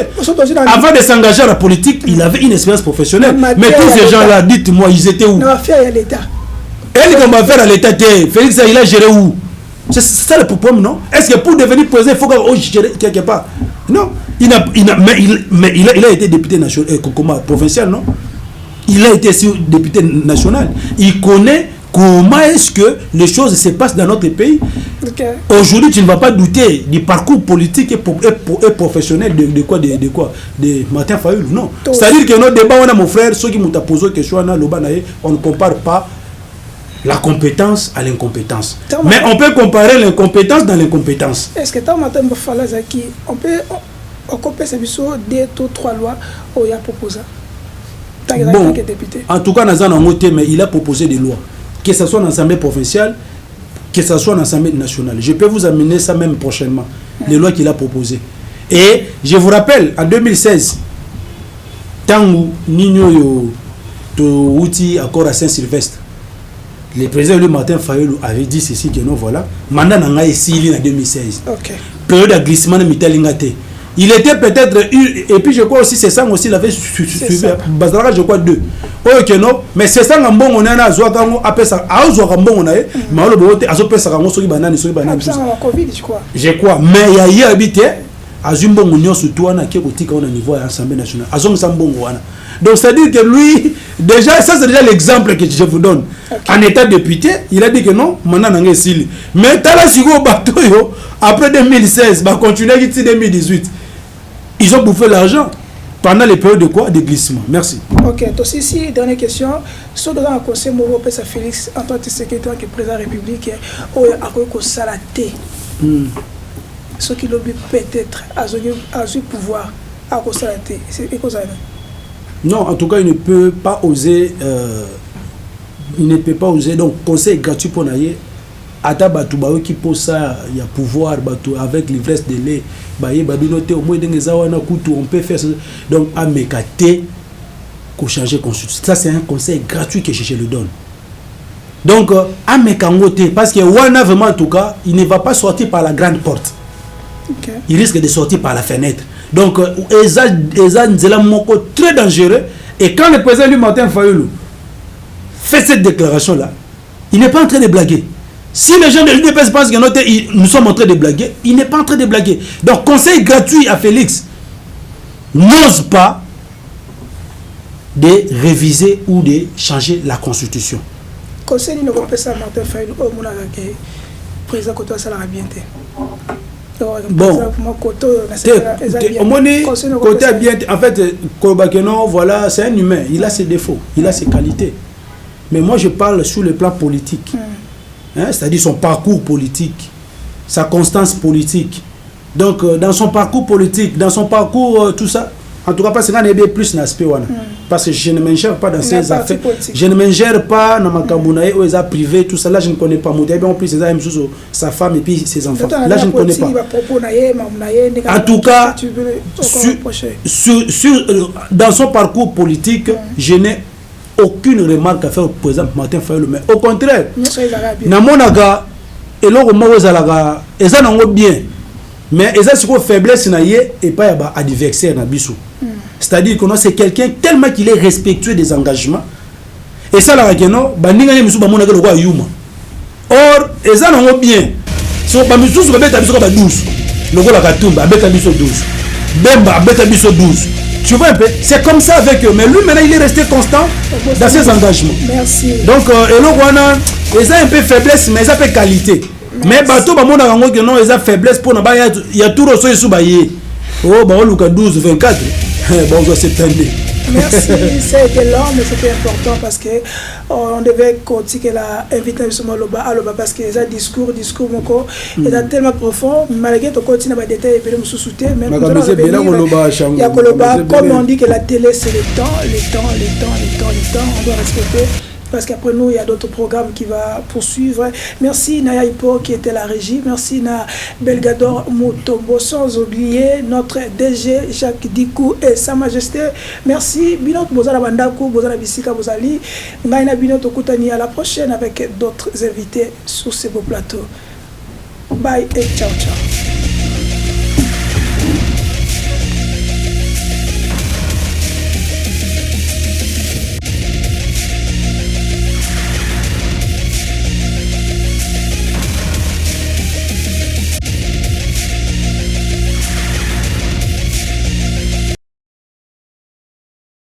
Avant de s'engager à la politique, il avait une expérience professionnelle. Mais tous ces gens-là, dites-moi, ils étaient où? Affaire à l'État. Et comme affaire à l'État, Félix, il a géré où? C'est ça le problème, non? Est-ce que pour devenir président, il faut gérer quelque part? Non. Mais il a été député national, provincial, non? Il a été député national. Il connaît comment est-ce que les choses se passent dans notre pays. Okay. Aujourd'hui, tu ne vas pas douter du parcours politique et professionnel de Martin Fayulu, non. C'est-à-dire que notre débat, on a mon frère, ceux qui m'ont posé une question, on ne compare pas la compétence à l'incompétence. Mais on peut comparer l'incompétence dans l'incompétence. Est-ce que on peut comparer ces 2 ou 3 lois où il a proposé? Bon, en tout cas, mais il a proposé des lois. Que ce soit dans l'Assemblée provinciale, que ce soit dans l'Assemblée nationale. Je peux vous amener ça même prochainement, les lois qu'il a proposées. Et je vous rappelle, en 2016, Tangu Nino Outi accord à Saint-Sylvestre, le président Louis Martin Fayulu avait dit ceci que non, voilà, mandat n'a essayé en 2016. Période de glissement de Mitalingate. Il était peut-être, et puis je crois aussi, c'est ça aussi, il avait suivi, Bazara, je crois 2. Ok, non, mais c'est ça, on a je crois, mais il y a habité, à Zumbo Mounion, surtout, on a qui est au niveau de l'Assemblée nationale. Donc, c'est-à-dire que lui, déjà, ça c'est déjà l'exemple que je vous donne. En état député, il a dit que non, maintenant, on a essayé. Mais, après 2016, va continuer jusqu'en 2018. Ils ont bouffé l'argent pendant les périodes de quoi? De glissement. Merci. Ok, donc ici, dernière question. Sur le conseil Moro Pesa Félix, en tant que secrétaire qui est président de la République, a salaté. Ce qui l'oblige peut-être à ce pouvoir, à salaté. C'est quoi ça? Non, en tout cas, il ne peut pas oser. Donc, conseil gratuit pour naïe. Ata batu ba qui pose ça, il y a pouvoir batu avec l'ivresse de lait, au moins on peut faire ça. Donc à mécater pour changer constitution. Ça c'est un conseil gratuit que je le donne. Donc à mécangoter parce que Wana vraiment en tout cas, il ne va pas sortir par la grande porte. Okay. Il risque de sortir par la fenêtre. Donc c'est très dangereux et quand le président Martin Fayulu fait cette déclaration là, il n'est pas en train de blaguer. Si les gens de l'UDPS pensent que nous sommes en train de blaguer, il n'est pas en train de blaguer. Donc, conseil gratuit à Félix, n'ose pas de réviser ou de changer la constitution. Conseil ne peut pas ça, Martin Fayulu, au monde président Koto Salara bien. Bon, côté bien, en fait, Kolbakeno, voilà, c'est un humain, il a ses défauts, il a ses qualités. Mais moi, je parle sur le plan politique. Hein, c'est-à-dire son parcours politique, sa constance politique. Donc, dans son parcours politique, dans son parcours, tout ça, en tout cas, parce que je plus l'aspect. Parce que je ne m'ingère pas dans ces affaires. Je ne m'ingère pas dans ma Kambunaï, où ils ont privé, tout ça. Là, je ne connais pas. En plus, ils ont sa femme et puis ses enfants. Là, je ne connais pas. En tout cas, dans son parcours politique, je n'ai aucune remarque à faire au président Martin Fayulu, mais au contraire, namonaga eloko moko ezalaka eza nango bien, mais eza siko faiblesse na ye et pas ya adversaire na biso. C'est-à-dire que c'est quelqu'un tellement qu'il est respectueux des engagements et ça la keno bandinga ni misu ba monaka loko ayuma. Or eza nango bien. So ba misu ba beta biso ba 12. Loko la katumba beta biso 12. Bemba beta biso 12. Tu vois un peu, c'est comme ça avec eux. Mais lui, maintenant, il est resté constant dans ses engagements. Merci. Donc, ils ont un peu faiblesse, mais ils ont un peu qualité. Mais bateau, ils ont faiblesse pour nous. Il y a tout le monde qui est sous. Oh, 12, 24. Bon, on doit se tendre. Merci, c'était long, mais c'était important parce que on devait continuer la invitation à l'oba parce que les discours moko est tellement profond, malgré tout continuer à détailler et me sous-souter, même il y a comme on dit que la télé c'est le temps, on doit respecter. Parce qu'après nous, il y a d'autres programmes qui vont poursuivre. Merci Naya Hippo qui était la régie. Merci na Belgador Mutombo. Sans oublier notre DG Jacques Dikou et Sa Majesté. Merci. Binot Bozala Bandaku, Bozala Bisika Bozali. Ngaina Binot Okutani à la prochaine avec d'autres invités sur ce beau plateau. Bye et ciao ciao.